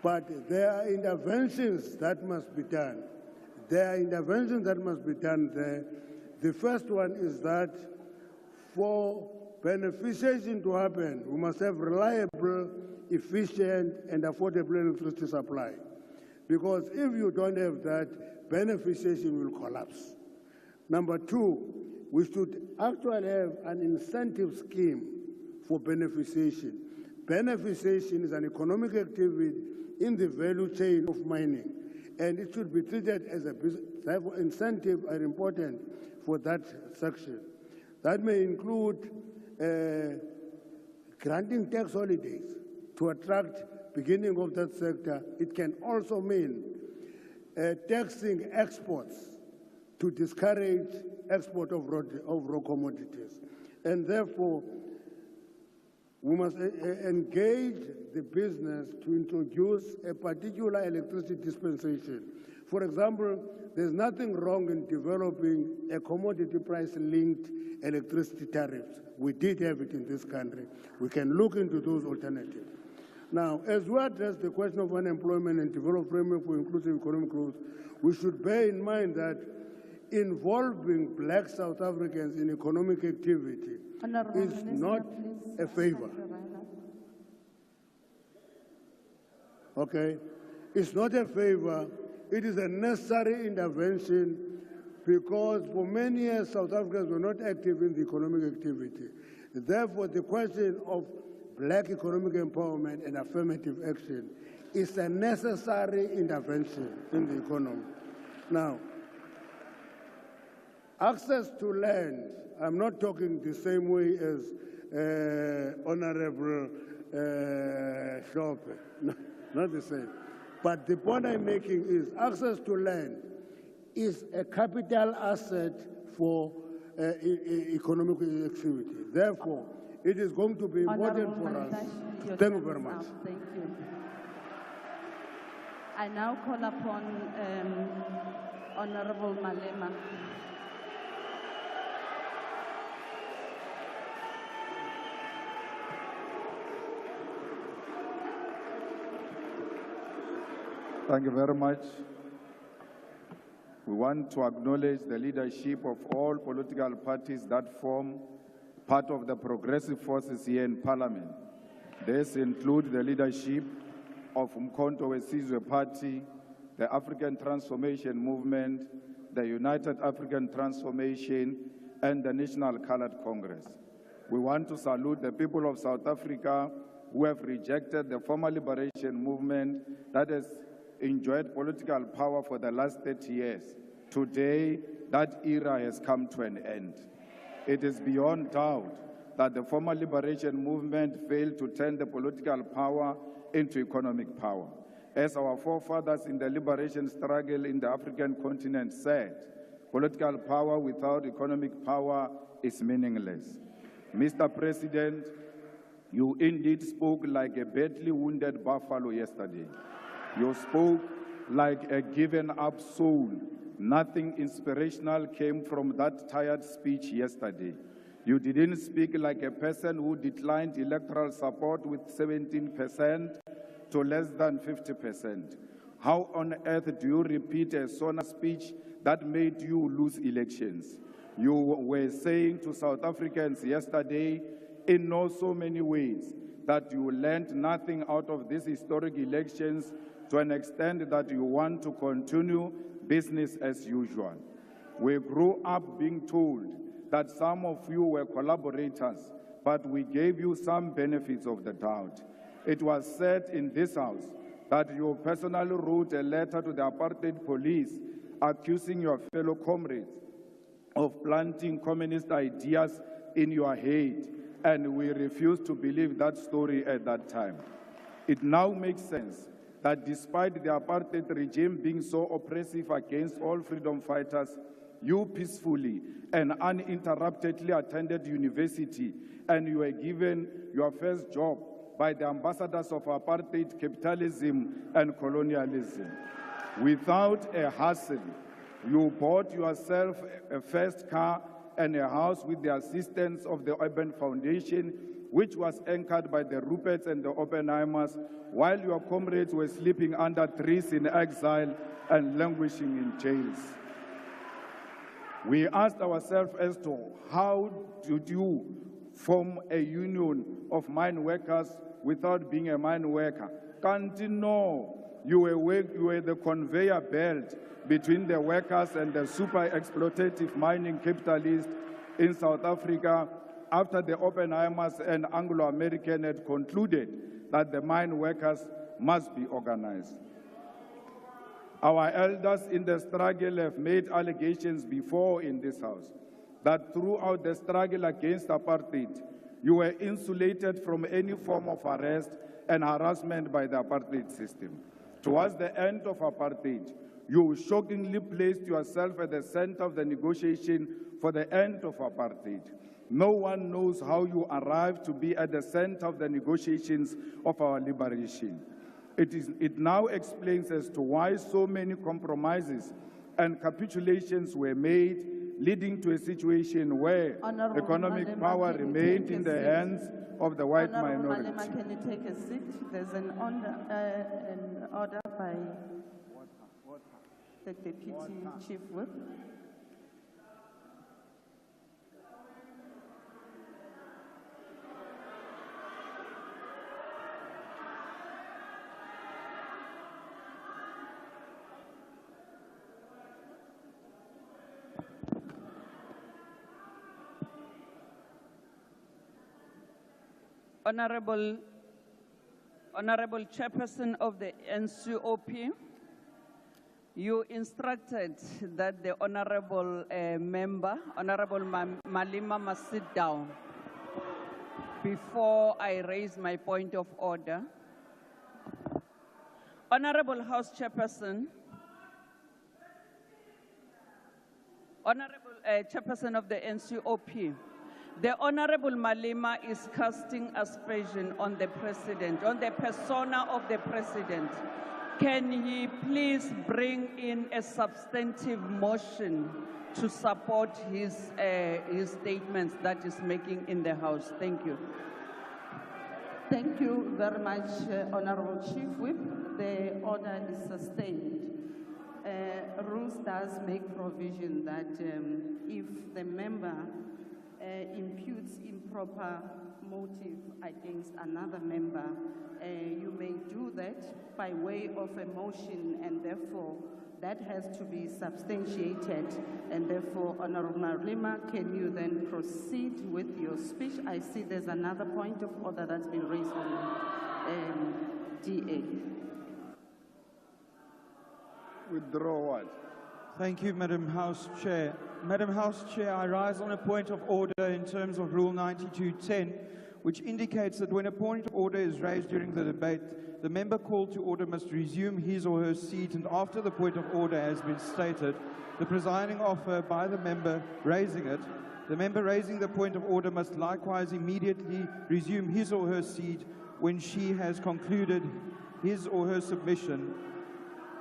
But there are interventions that must be done. There are interventions that must be done there. The first one is that for beneficiation to happen, we must have reliable, efficient, and affordable electricity supply. Because if you don't have that, beneficiation will collapse. Number two, we should actually have an incentive scheme for beneficiation. Beneficiation is an economic activity in the value chain of mining, and it should be treated as a business. Therefore, incentives are important for that section. That may include granting tax holidays to attract beginning of that sector. It can also mean taxing exports to discourage export of raw commodities. And therefore, we must engage the business to introduce a particular electricity dispensation. For example, there's nothing wrong in developing a commodity price-linked electricity tariffs. We did have it in this country. We can look into those alternatives. Now, as we address the question of unemployment and develop framework for inclusive economic growth, we should bear in mind that involving black South Africans in economic activity is not a favor. Okay? It's not a favor. It is a necessary intervention, because for many years South Africans were not active in the economic activity. Therefore, the question of black economic empowerment and affirmative action is a necessary intervention in the economy. Now, access to land, I'm not talking the same way as Honorable Shope, no, not the same. But the point I'm making is access to land is a capital asset for economic activity. Therefore, it is going to be important for us. Thank you very much. Thank you. I now call upon Honorable Malema. Thank you very much. We want to acknowledge the leadership of all political parties that form part of the progressive forces here in Parliament. This includes the leadership of Umkhonto weSizwe Party, the African Transformation Movement, the United African Transformation, and the National Colored Congress. We want to salute the people of South Africa who have rejected the former liberation movement that has enjoyed political power for the last 30 years. Today, that era has come to an end. It is beyond doubt that the former liberation movement failed to turn the political power into economic power. As our forefathers in the liberation struggle in the African continent said, political power without economic power is meaningless. Mr. President, you indeed spoke like a badly wounded buffalo yesterday. You spoke like a given-up soul. Nothing inspirational came from that tired speech yesterday. You didn't speak like a person who declined electoral support with 17% to less than 50%. How on earth do you repeat a Sona speech that made you lose elections? You were saying to South Africans yesterday, in so many ways, that you learned nothing out of these historic elections to an extent that you want to continue business as usual. We grew up being told that some of you were collaborators, but we gave you some benefits of the doubt. It was said in this house that you personally wrote a letter to the apartheid police accusing your fellow comrades of planting communist ideas in your head, and we refused to believe that story at that time. It now makes sense that despite the apartheid regime being so oppressive against all freedom fighters, you peacefully and uninterruptedly attended university and you were given your first job by the ambassadors of apartheid, capitalism, and colonialism. Without a hassle, you bought yourself a first car and a house with the assistance of the Urban Foundation, which was anchored by the Ruperts and the Oppenheimers, while your comrades were sleeping under trees in exile and languishing in jails. We asked ourselves as to how did you form a union of mine workers without being a mine worker? Can't you know? You were the conveyor belt between the workers and the super exploitative mining capitalists in South Africa after the Oppenheimers and Anglo-American had concluded that the mine workers must be organized. Our elders in the struggle have made allegations before in this house that throughout the struggle against apartheid, you were insulated from any form of arrest and harassment by the apartheid system. Towards the end of apartheid, you shockingly placed yourself at the center of the negotiation for the end of apartheid. No one knows how you arrived to be at the center of the negotiations of our liberation. It now explains as to why so many compromises and capitulations were made, leading to a situation where economic power remained in the hands of the white minority. Malema, can you take a seat? There's an order by the Deputy Chief Whip. Honorable Chairperson of the NCOP, you instructed that the honorable member, Honorable Malema, must sit down before I raise my point of order. Honorable House Chairperson, Honorable Chairperson of the NCOP, the Honorable Malema is casting aspersion on the President, on the persona of the President. Can he please bring in a substantive motion to support his statements that he's making in the House? Thank you. Thank you very much, Honorable Chief Whip. The order is sustained. Rules does make provision that if the member imputes improper motive against another member, you may do that by way of a motion, and therefore that has to be substantiated. And therefore, Honorable Malema, can you then proceed with your speech? I see there's another point of order that's been raised on DA. Withdraw what? Thank you, Madam House Chair. Madam House Chair, I rise on a point of order in terms of Rule 92.10, which indicates that when a point of order is raised during the debate, the member called to order must resume his or her seat, and after the point of order has been stated, the presiding officer by the member raising it, the member raising the point of order must likewise immediately resume his or her seat when she has concluded his or her submission.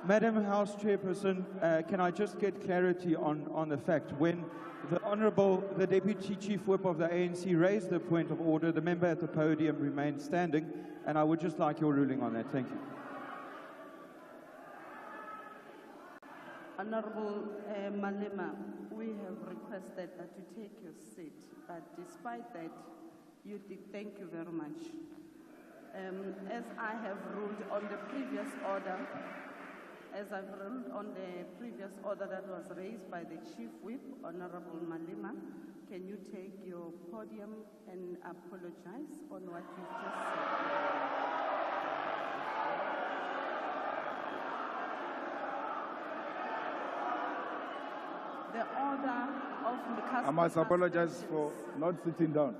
Madam House Chairperson, can I just get clarity on the fact when the Deputy Chief Whip of the ANC raised the point of order, the member at the podium remained standing, and I would just like your ruling on that. Thank you. Honorable Malema, we have requested that you take your seat, but despite that, you did. Thank you very much. As I have ruled on the previous order, that was raised by the Chief Whip, Honorable Malema, can you take your podium and apologize on what you've just said? The order of the I must apologize for not sitting down.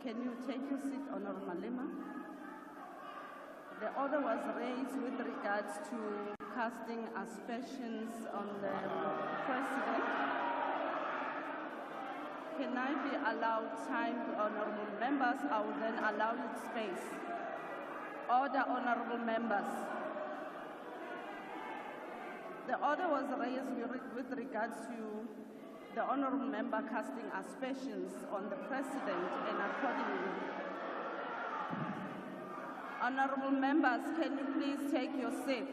Can you take your seat, Honorable Malema? The order was raised with regards to casting aspersions on the President. Can I be allowed time, honorable members? I will then allow you space. Order, honorable members. The order was raised with regards to the honorable member casting aspersions on the President, and accordingly. Honorable members, can you please take your seat?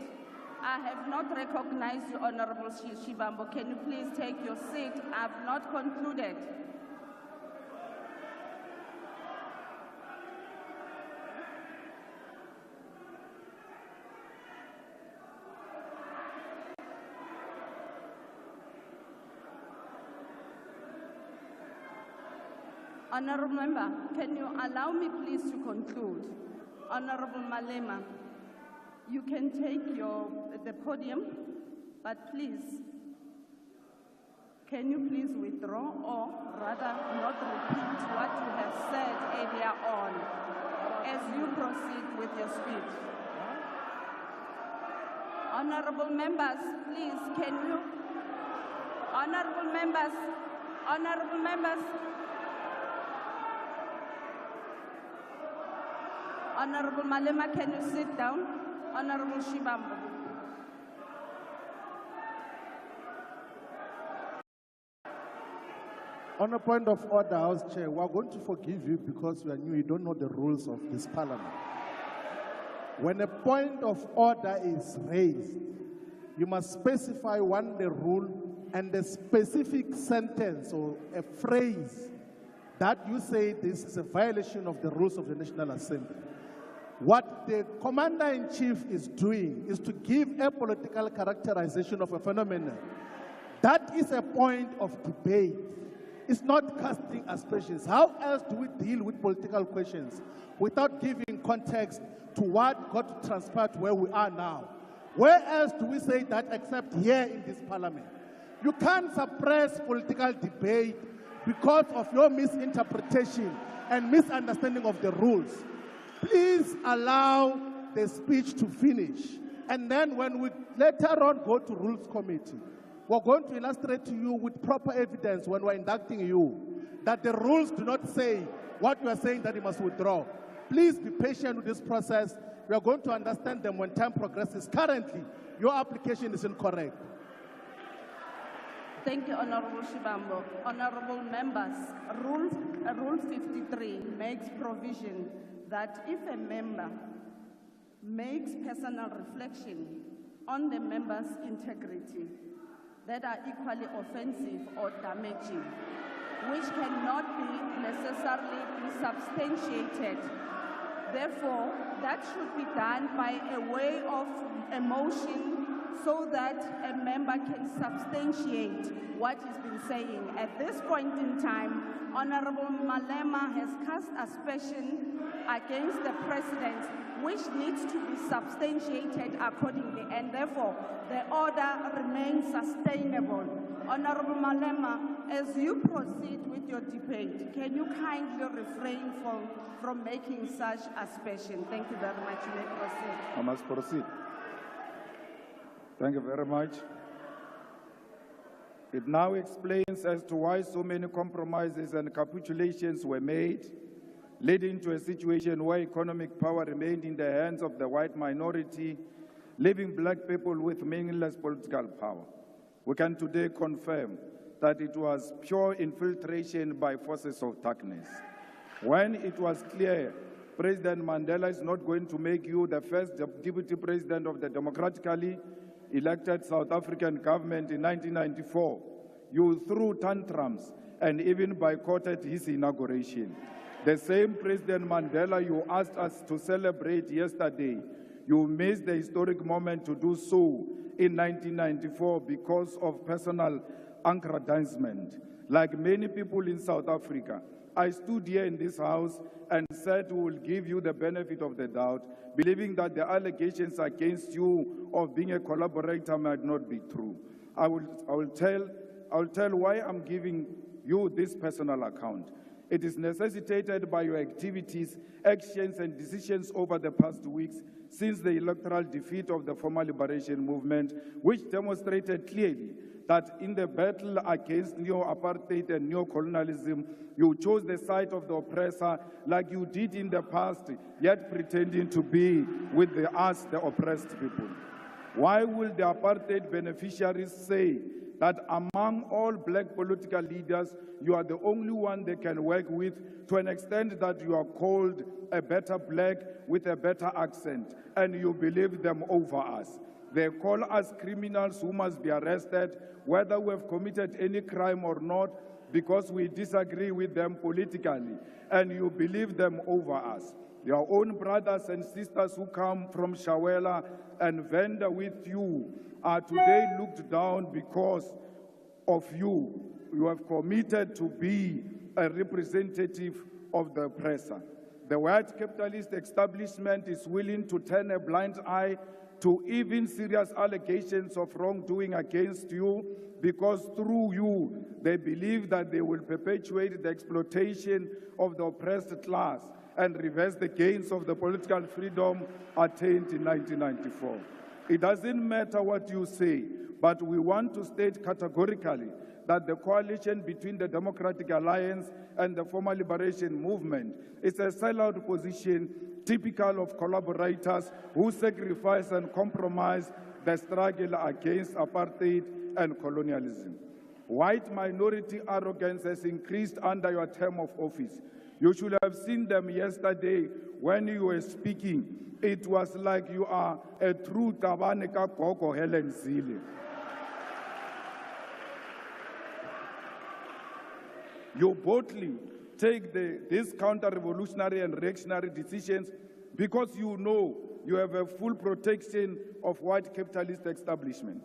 I have not recognized you, Honorable Shibambo. Can you please take your seat? I have not concluded. Honorable member, can you allow me please to conclude? Honorable Malema, you can take the podium, but please, can you please withdraw, or rather not repeat what you have said earlier on as you proceed with your speech? Honorable members, please, can you? Honorable members, honorable members. Honorable Malema, can you sit down? Honorable Shibambo. On a point of order, House Chair, we are going to forgive you because you are new, you don't know the rules of this parliament. When a point of order is raised, you must specify the rule and the specific sentence or a phrase that you say this is a violation of the rules of the National Assembly. What the Commander-in-Chief is doing is to give a political characterization of a phenomenon. That is a point of debate. It's not casting aspersions. How else do we deal with political questions without giving context to what got to transpire to where we are now? Where else do we say that except here in this parliament? You can't suppress political debate because of your misinterpretation and misunderstanding of the rules. Please allow the speech to finish. And then when we later on go to Rules Committee, we're going to illustrate to you with proper evidence when we're inducting you that the rules do not say what you are saying that you must withdraw. Please be patient with this process. We are going to understand them when time progresses. Currently, your application is incorrect. Thank you, Honorable Shibambo. Honorable members, Rule 53 makes provision that if a member makes personal reflection on the member's integrity that are equally offensive or damaging, which cannot be necessarily substantiated. Therefore, that should be done by a way of a motion so that a member can substantiate what he's been saying. At this point in time, Honorable Malema has cast aspersion against the President, which needs to be substantiated accordingly, and therefore the order remains sustainable. Honorable Malema, as you proceed with your debate, can you kindly refrain from making such aspersion? Thank you very much. You may proceed. I must proceed. Thank you very much. It now explains as to why so many compromises and capitulations were made, leading to a situation where economic power remained in the hands of the white minority, leaving black people with meaningless political power. We can today confirm that it was pure infiltration by forces of darkness. When it was clear President Mandela is not going to make you the first deputy president of the democratically elected South African government in 1994, you threw tantrums and even boycotted his inauguration. The same President Mandela you asked us to celebrate yesterday, you missed the historic moment to do so in 1994 because of personal aggrandizement. Like many people in South Africa, I stood here in this house and said we will give you the benefit of the doubt, believing that the allegations against you of being a collaborator might not be true. I will tell why I'm giving you this personal account. It is necessitated by your activities, actions, and decisions over the past weeks since the electoral defeat of the former liberation movement, which demonstrated clearly that in the battle against neo-apartheid and neo-colonialism, you chose the side of the oppressor like you did in the past, yet pretending to be with us, the oppressed people. Why will the apartheid beneficiaries say that among all black political leaders, you are the only one they can work with, to an extent that you are called a better black with a better accent, and you believe them over us? They call us criminals who must be arrested, whether we have committed any crime or not, because we disagree with them politically, and you believe them over us. Your own brothers and sisters who come from Shawela and Venda with you are today looked down because of you. You have committed to be a representative of the oppressor. The white capitalist establishment is willing to turn a blind eye to even serious allegations of wrongdoing against you, because through you, they believe that they will perpetuate the exploitation of the oppressed class and reverse the gains of the political freedom attained in 1994. It doesn't matter what you say, but we want to state categorically that the coalition between the Democratic Alliance and the former liberation movement is a sellout position typical of collaborators who sacrifice and compromise the struggle against apartheid and colonialism. White minority arrogance has increased under your term of office. You should have seen them yesterday when you were speaking. It was like you are a true Tabaneka Koko Helen Zille. You boldly take these counter-revolutionary and reactionary decisions because you know you have a full protection of white capitalist establishment.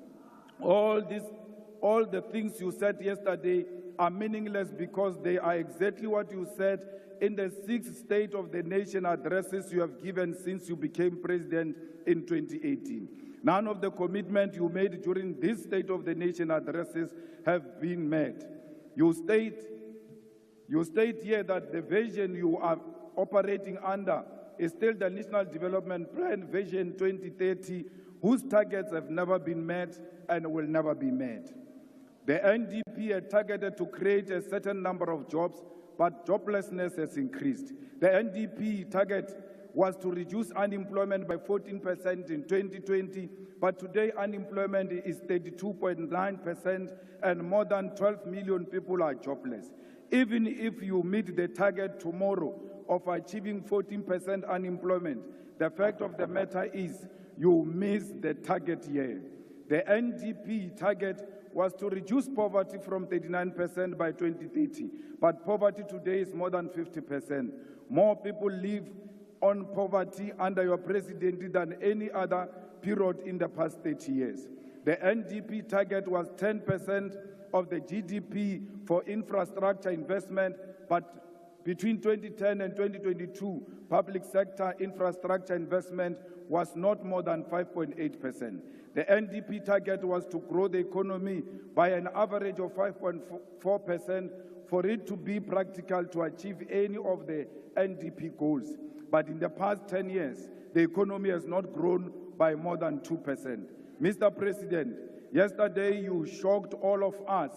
All the things you said yesterday are meaningless because they are exactly what you said in the 6 State of the Nation addresses you have given since you became president in 2018. None of the commitments you made during these State of the Nation addresses have been met. You state here that the vision you are operating under is still the National Development Plan Vision 2030, whose targets have never been met and will never be met. The NDP had targeted to create a certain number of jobs, but joblessness has increased. The NDP target was to reduce unemployment by 14% in 2020, but today unemployment is 32.9% and more than 12 million people are jobless. Even if you meet the target tomorrow of achieving 14% unemployment, the fact of the matter is you miss the target here. The NDP target was to reduce poverty from 39% by 2030, but poverty today is more than 50%. More people live on poverty under your presidency than any other period in the past 30 years. The NDP target was 10% of the GDP for infrastructure investment, but between 2010 and 2022, public sector infrastructure investment was not more than 5.8%. The NDP target was to grow the economy by an average of 5.4% for it to be practical to achieve any of the NDP goals. But in the past 10 years, the economy has not grown by more than 2%. Mr. President, yesterday you shocked all of us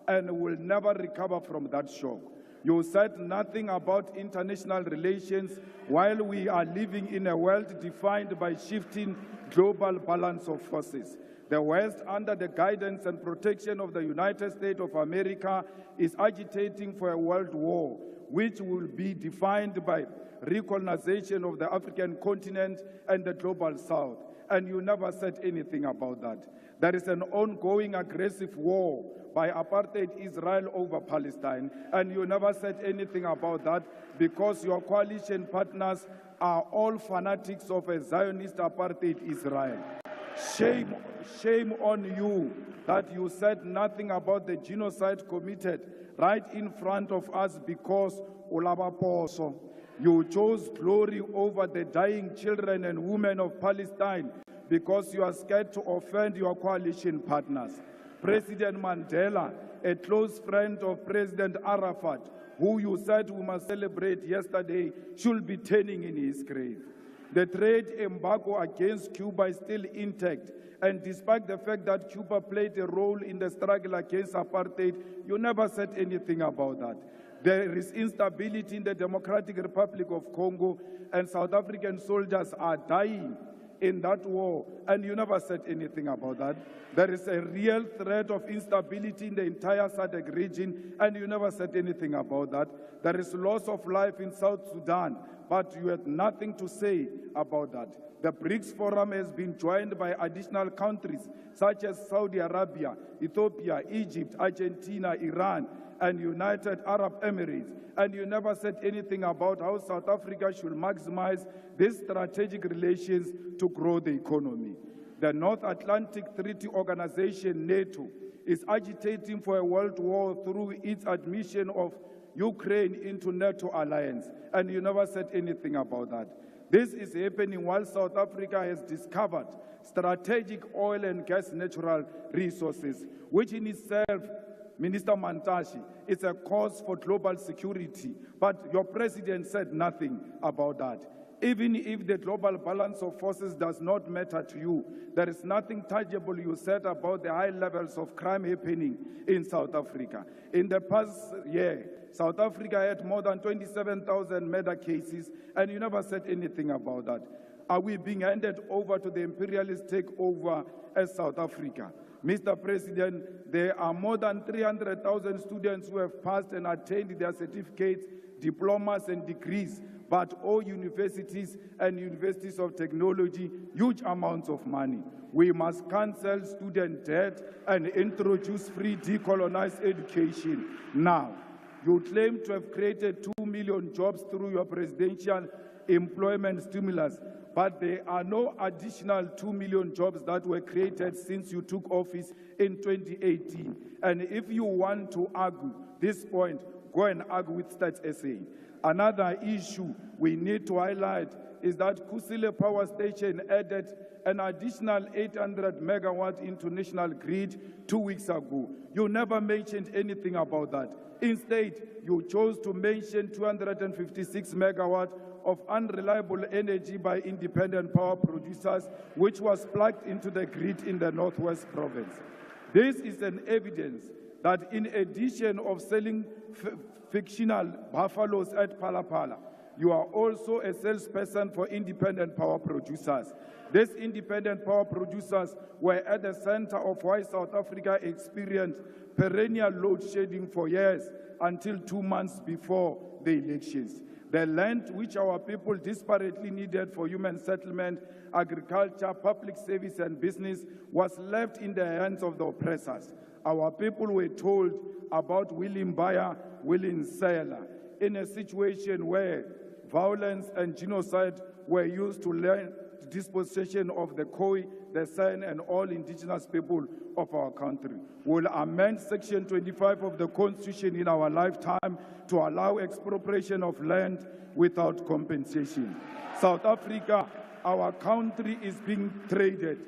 and will never recover from that shock. You said nothing about international relations while we are living in a world defined by shifting global balance of forces. The West, under the guidance and protection of the United States of America, is agitating for a world war, which will be defined by recolonization of the African continent and the global South. And you never said anything about that. There is an ongoing aggressive war by apartheid Israel over Palestine, and you never said anything about that because your coalition partners are all fanatics of a Zionist apartheid Israel. Shame on you that you said nothing about the genocide committed right in front of us because Ramaphosa. You chose glory over the dying children and women of Palestine because you are scared to offend your coalition partners. President Mandela, a close friend of President Arafat, who you said we must celebrate yesterday, should be turning in his grave. The trade embargo against Cuba is still intact, and despite the fact that Cuba played a role in the struggle against apartheid, you never said anything about that. There is instability in the Democratic Republic of Congo, and South African soldiers are dying in that war, and you never said anything about that. There is a real threat of instability in the entire SADC region, and you never said anything about that. There is loss of life in South Sudan, but you had nothing to say about that. The BRICS Forum has been joined by additional countries such as Saudi Arabia, Ethiopia, Egypt, Argentina, Iran, and United Arab Emirates, and you never said anything about how South Africa should maximize these strategic relations to grow the economy. The North Atlantic Treaty Organization, NATO, is agitating for a world war through its admission of Ukraine into NATO alliance, and you never said anything about that. This is happening while South Africa has discovered strategic oil and gas natural resources, which in itself, Minister Mantashe, is a cause for global security, but your president said nothing about that. Even if the global balance of forces does not matter to you, there is nothing tangible you said about the high levels of crime happening in South Africa. In the past year, South Africa had more than 27,000 murder cases, and you never said anything about that. Are we being handed over to the imperialist takeover as South Africa? Mr. President, there are more than 300,000 students who have passed and attained their certificates, diplomas, and degrees, but all universities and universities of technology, huge amounts of money. We must cancel student debt and introduce free decolonized education now. You claim to have created 2 million jobs through your presidential employment stimulus, but there are no additional 2 million jobs that were created since you took office in 2018. And if you want to argue this point, go and argue with Stats SA. Another issue we need to highlight is that Kusile Power Station added an additional 800 megawatt into national grid 2 weeks ago. You never mentioned anything about that. Instead, you chose to mention 256 megawatt of unreliable energy by independent power producers, which was plugged into the grid in the Northwest Province. This is an evidence that in addition of selling fictional buffaloes at Palapala, you are also a salesperson for independent power producers. These independent power producers were at the center of why South Africa experienced perennial load shedding for years until 2 months before the elections. The land which our people desperately needed for human settlement, agriculture, public service, and business was left in the hands of the oppressors. Our people were told about willing buyer, willing seller, in a situation where violence and genocide were used to learn the dispossession of the Khoi, the San, and all indigenous people of our country. We'll amend Section 25 of the Constitution in our lifetime to allow expropriation of land without compensation. South Africa, our country, is being traded.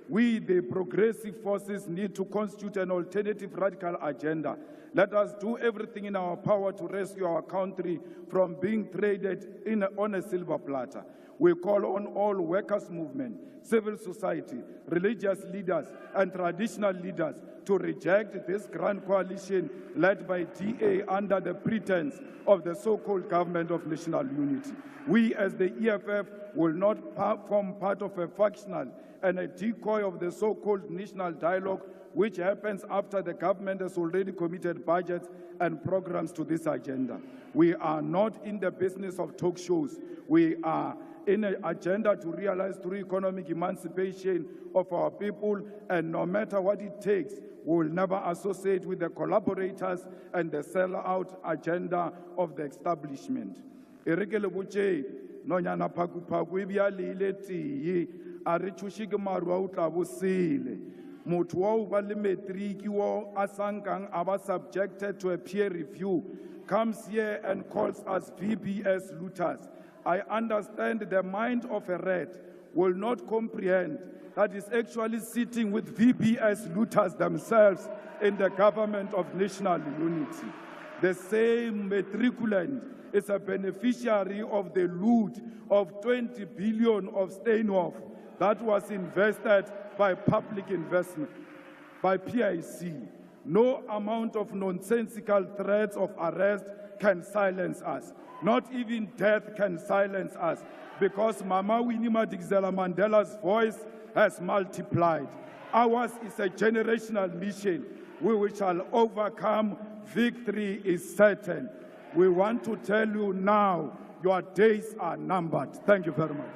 We, the progressive forces, need to constitute an alternative radical agenda. Let us do everything in our power to rescue our country from being traded on a silver platter. We call on all workers' movement, civil society, religious leaders, and traditional leaders to reject this grand coalition led by DA under the pretense of the so-called government of national unity. We, as the EFF, will not form part of a factional and a decoy of the so-called national dialogue, which happens after the government has already committed budgets and programs to this agenda. We are not in the business of talk shows. We are in an agenda to realize through economic emancipation of our people, and no matter what it takes, we will never associate with the collaborators and the sellout agenda of the establishment. Nonyana Paku Paku ibialile tiyi ari chushike maru a utla bosile motho wa o ba le matric wo a sankang aba subjected to a peer review comes here and calls us VBS looters. I understand the mind of a rat will not comprehend that is actually sitting with VBS looters themselves in the government of national unity. The same matriculant is a beneficiary of the loot of 20 billion of Steinhoff that was invested by public investment, by PIC. No amount of nonsensical threats of arrest can silence us. Not even death can silence us, because Mama Winnie Madikizela Mandela's voice has multiplied. Ours is a generational mission. We shall overcome. Victory is certain. We want to tell you now, your days are numbered. Thank you very much.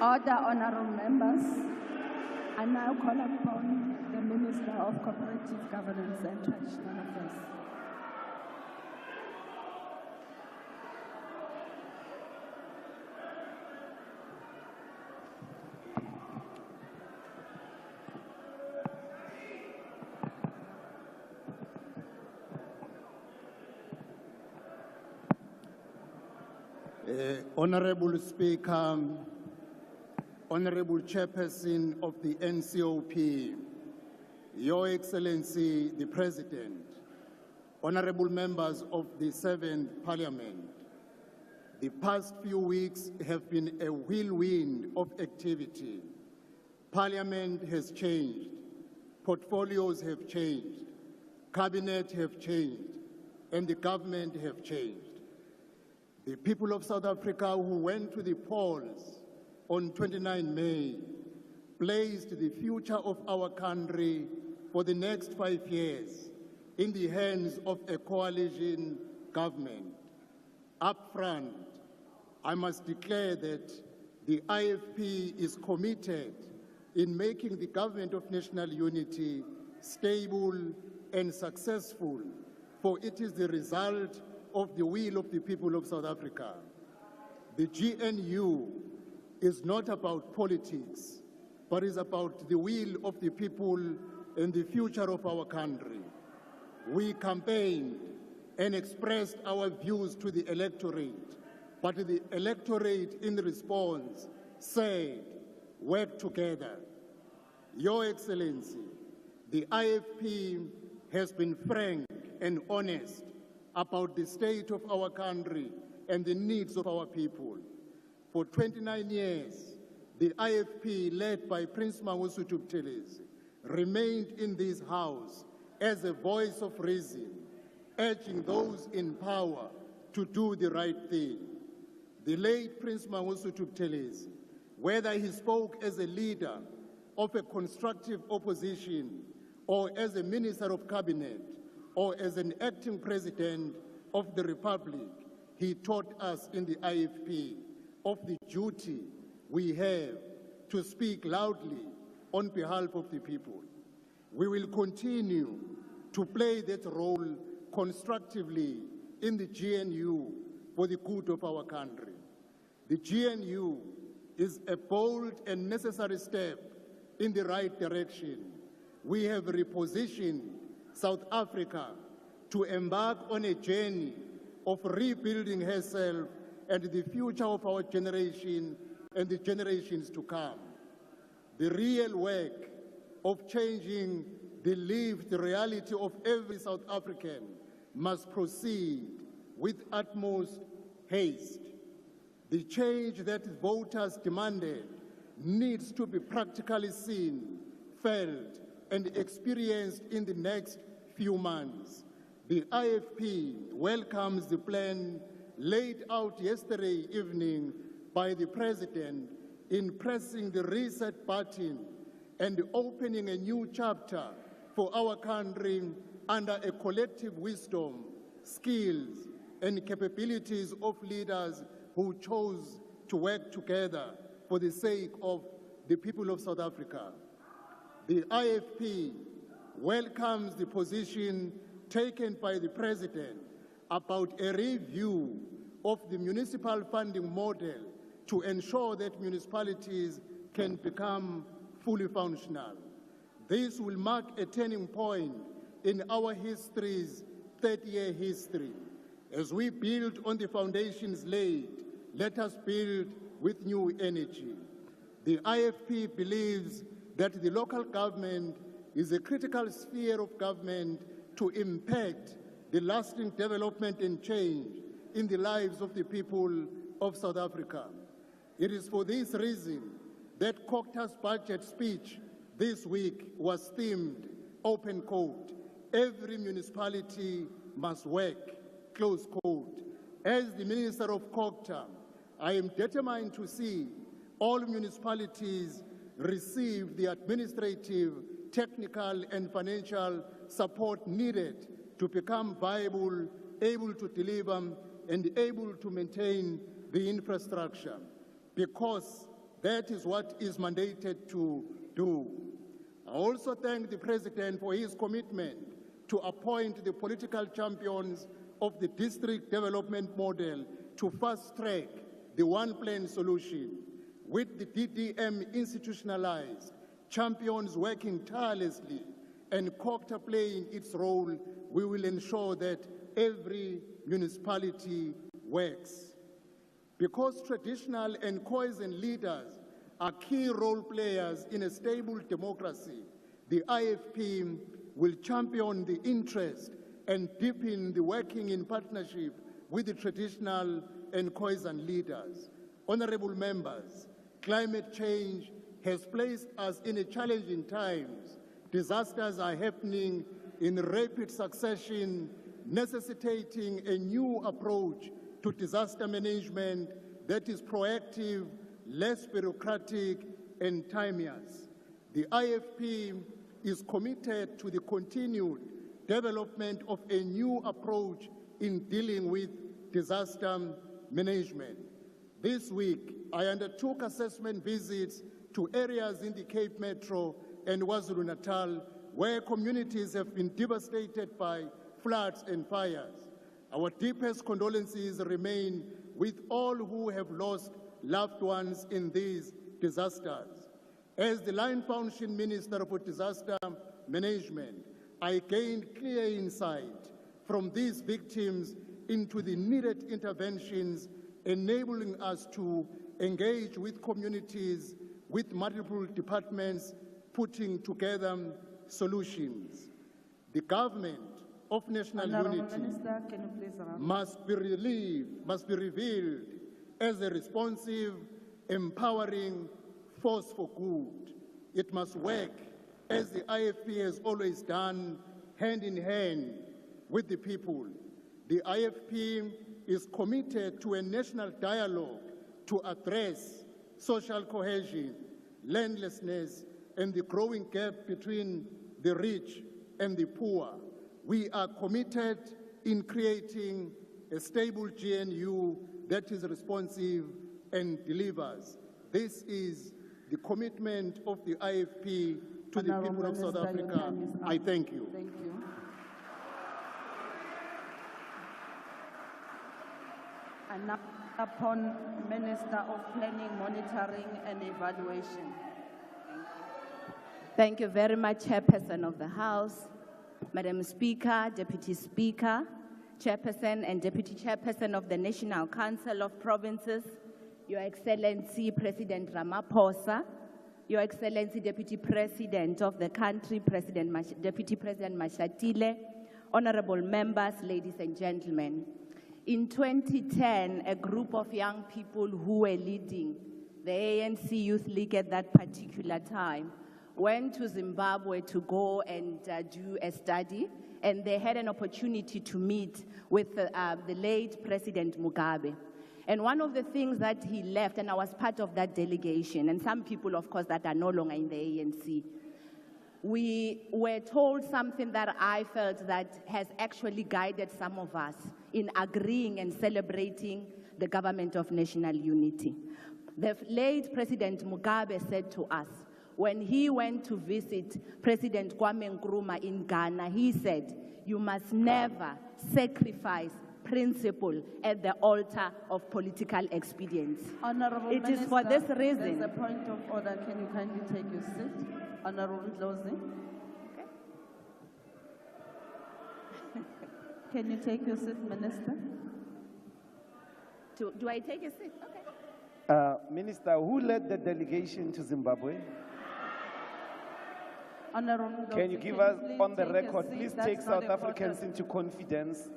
Order, honorable members. I now call upon the Minister of Cooperative Governance and Traditional Affairs. Honorable Speaker, Honorable Chairperson of the NCOP, Your Excellency the President, Honorable members of the 7th Parliament, the past few weeks have been a whirlwind of activity. Parliament has changed, portfolios have changed, cabinet have changed, and the government have changed. The people of South Africa who went to the polls on 29 May placed the future of our country for the next 5 years in the hands of a coalition government. Up front, I must declare that the IFP is committed in making the government of national unity stable and successful, for it is the result of the will of the people of South Africa. The GNU is not about politics, but is about the will of the people and the future of our country. We campaigned and expressed our views to the electorate. But the electorate, in response, said, work together. Your Excellency, the IFP has been frank and honest about the state of our country and the needs of our people. For 29 years, the IFP, led by Prince Mangosuthu Buthelezi, remained in this house as a voice of reason, urging those in power to do the right thing. The late Prince Mangosuthu Buthelezi, whether he spoke as a leader of a constructive opposition or as a minister of cabinet or as an acting president of the Republic, he taught us in the IFP of the duty we have to speak loudly on behalf of the people. We will continue to play that role constructively in the GNU for the good of our country. The GNU is a bold and necessary step in the right direction. We have repositioned South Africa to embark on a journey of rebuilding herself and the future of our generation and the generations to come. The real work of changing the lived reality of every South African must proceed with utmost haste. The change that voters demanded needs to be practically seen, felt, and experienced in the next few months. The IFP welcomes the plan laid out yesterday evening by the President in pressing the reset button and opening a new chapter for our country under a collective wisdom, skills, and capabilities of leaders who chose to work together for the sake of the people of South Africa. The IFP welcomes the position taken by the President about a review of the municipal funding model to ensure that municipalities can become fully functional. This will mark a turning point in our history's 30-year history. As we build on the foundations laid, let us build with new energy. The IFP believes that the local government is a critical sphere of government to impact the lasting development and change in the lives of the people of South Africa. It is for this reason that Cocta's budget speech this week was themed, open quote, every municipality must work, close quote. As the Minister of Cocta, I am determined to see all municipalities receive the administrative, technical, and financial support needed to become viable, able to deliver, and able to maintain the infrastructure, because that is what is mandated to do. I also thank the President for his commitment to appoint the political champions of the district development model to fast-track the one-plan solution. With the DDM institutionalized, champions working tirelessly, and Cocta playing its role, we will ensure that every municipality works. Because traditional and cohesion leaders are key role players in a stable democracy, the IFP will champion the interest and deepen the working in partnership with the traditional and cohesion leaders. Honorable members, climate change has placed us in a challenging times. Disasters are happening in rapid succession, necessitating a new approach to disaster management that is proactive, less bureaucratic, and timeous. The IFP is committed to the continued development of a new approach in dealing with disaster management. This week, I undertook assessment visits to areas in the Cape Metro and KwaZulu-Natal where communities have been devastated by floods and fires. Our deepest condolences remain with all who have lost loved ones in these disasters. As the Line Foundation Minister for Disaster Management, I gained clear insight from these victims into the needed interventions, enabling us to engage with communities, with multiple departments, putting together solutions. The government of national unity Minister, can you please round? must be revealed as a responsive, empowering force for good. It must work, as the IFP has always done, hand in hand with the people. The IFP is committed to a national dialogue to address social cohesion, landlessness, and the growing gap between the rich and the poor. We are committed in creating a stable GNU that is responsive and delivers. This is the commitment of the IFP to the people of South Africa. I thank you. Thank you. And now upon Minister of Planning, Monitoring and Evaluation. Thank you very much, Chairperson of the House, Madam Speaker, Deputy Speaker, Chairperson and Deputy Chairperson of the National Council of Provinces, Your Excellency President Ramaphosa, Your Excellency Deputy President of the country, Deputy President Mashatile, honorable members, ladies and gentlemen. In 2010, a group of young people who were leading the ANC Youth League at that particular time went to Zimbabwe to go and do a study, and they had an opportunity to meet with the late President Mugabe. And one of the things that he left, and I was part of that delegation, and some people, of course, that are no longer in the ANC, we were told something that I felt that has actually guided some of us in agreeing and celebrating the government of national unity. The late President Mugabe said to us, when he went to visit President Kwame Nkrumah in Ghana, he said, you must never sacrifice principle at the altar of political expedience. Honorable It Minister, is for this reason. There's a point of order. Can you kindly take your seat? Honorable Ndlozi. Can you take your seat, Minister? Do I take a seat? Okay. Minister, who led the delegation to Zimbabwe? Honorable Can you Ndlozi, give us please on the take a record, seat? please That's take not South important. Africans into confidence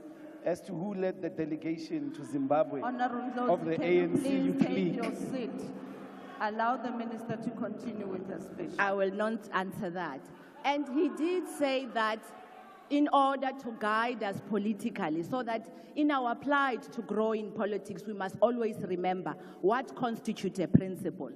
as to who led the delegation to Zimbabwe Honorable of the Ndlozi, can you ANC please Youth take League? your seat? Allow the minister to continue with her speech. I will not answer that. And he did say that in order to guide us politically, so that in our plight to grow in politics, we must always remember what constitutes a principle.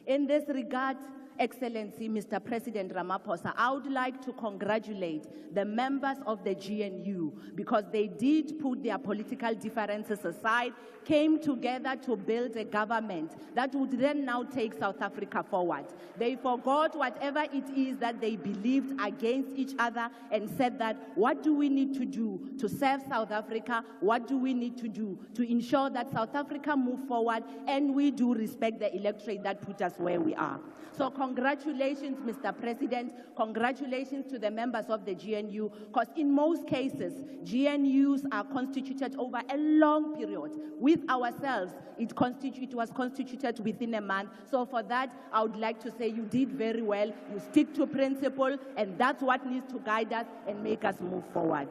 In this regard, Excellency Mr. President Ramaphosa, I would like to congratulate the members of the GNU because they did put their political differences aside, came together to build a government that would then now take South Africa forward. They forgot whatever it is that they believed against each other and said that, what do we need to do to serve South Africa? What do we need to do to ensure that South Africa move forward and we do respect the electorate that put us where we are? So congratulations, Mr. President. Congratulations to the members of the GNU, because in most cases, GNUs are constituted over a long period. With ourselves, it was constituted within a month. So for that, I would like to say you did very well. You stick to principle, and that's what needs to guide us and make us move forward.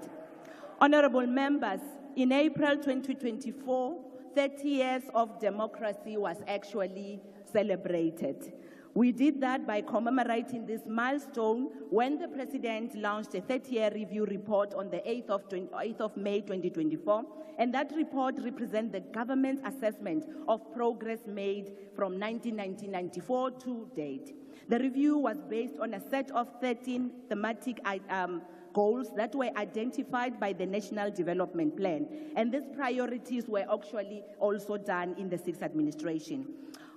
Honorable members, in April 2024, 30 years of democracy was actually celebrated. We did that by commemorating this milestone when the President launched a 30-year review report on the 8th of May 2024, and that report represents the government's assessment of progress made from 1994 to date. The review was based on a set of 13 thematic goals that were identified by the National Development Plan, and these priorities were actually also done in the 6th administration.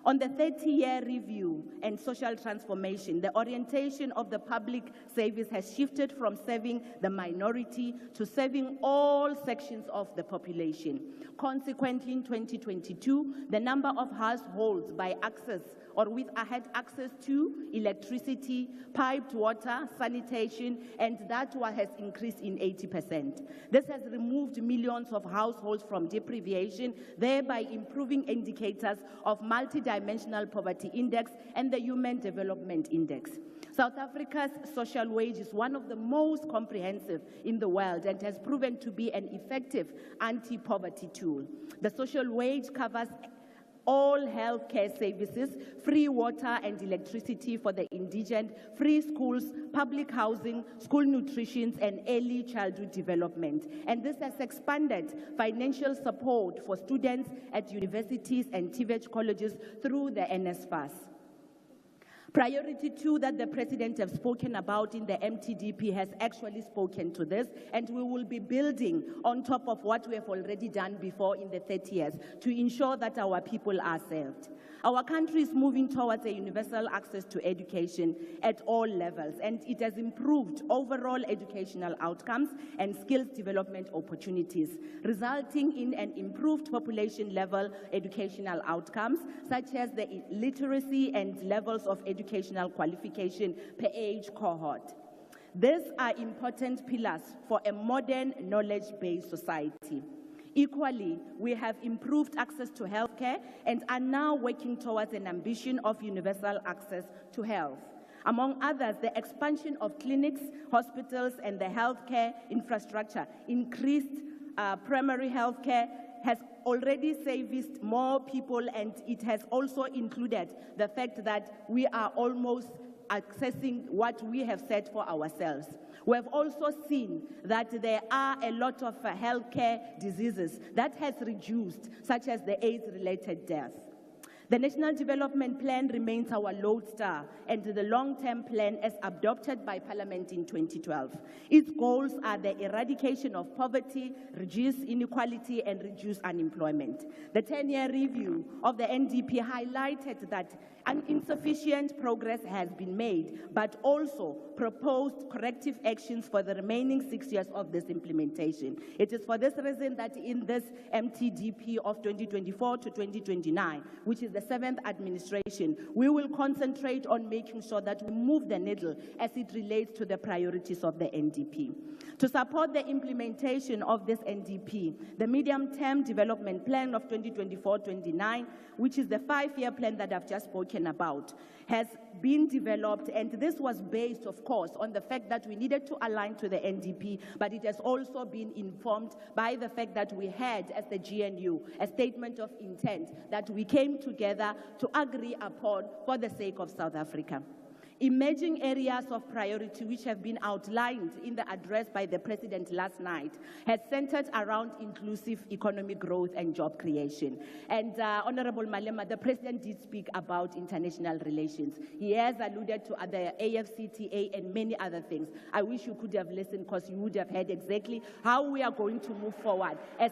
On the 30-year review and social transformation, the orientation of the public service has shifted from serving the minority to serving all sections of the population. Consequently, in 2022, the number of households by access or had access to electricity, piped water, sanitation, and that one has increased in 80%. This has removed millions of households from deprivation, thereby improving indicators of multidimensional poverty index and the Human Development Index. South Africa's social wage is one of the most comprehensive in the world and has proven to be an effective anti-poverty tool. The social wage covers all healthcare services, free water and electricity for the indigent, free schools, public housing, school nutrition, and early childhood development. And this has expanded financial support for students at universities and TVET colleges through the NSFAS. Priority 2 that the President has spoken about in the MTDP has actually spoken to this, and we will be building on top of what we have already done before in the 30 years to ensure that our people are served. Our country is moving towards a universal access to education at all levels, and it has improved overall educational outcomes and skills development opportunities, resulting in an improved population-level educational outcomes, such as the literacy and levels of educational qualification per age cohort. These are important pillars for a modern, knowledge-based society. Equally, we have improved access to healthcare and are now working towards an ambition of universal access to health. Among others, the expansion of clinics, hospitals, and the healthcare infrastructure, increased primary healthcare, has already serviced more people, and it has also included the fact that we are almost accessing what we have set for ourselves. We have also seen that there are a lot of healthcare diseases that has reduced, such as the AIDS-related deaths. The National Development Plan remains our lodestar, and the long-term plan as adopted by Parliament in 2012. Its goals are the eradication of poverty, reduce inequality, and reduce unemployment. The 10-year review of the NDP highlighted that insufficient progress has been made, but also proposed corrective actions for the remaining 6 years of this implementation. It is for this reason that in this MTDP of 2024 to 2029, which is the 7th administration, we will concentrate on making sure that we move the needle as it relates to the priorities of the NDP. To support the implementation of this NDP, the Medium-Term Development Plan of 2024-29, which is the 5-year plan that I've just spoken about, has been developed, and this was based, of course, on the fact that we needed to align to the NDP, but it has also been informed by the fact that we had, as the GNU, a statement of intent that we came together to agree upon for the sake of South Africa. Emerging areas of priority which have been outlined in the address by the President last night has centered around inclusive economic growth and job creation. And Honorable Malema, the President did speak about international relations. He has alluded to the AFCTA and many other things. I wish you could have listened, because you would have heard exactly how we are going to move forward as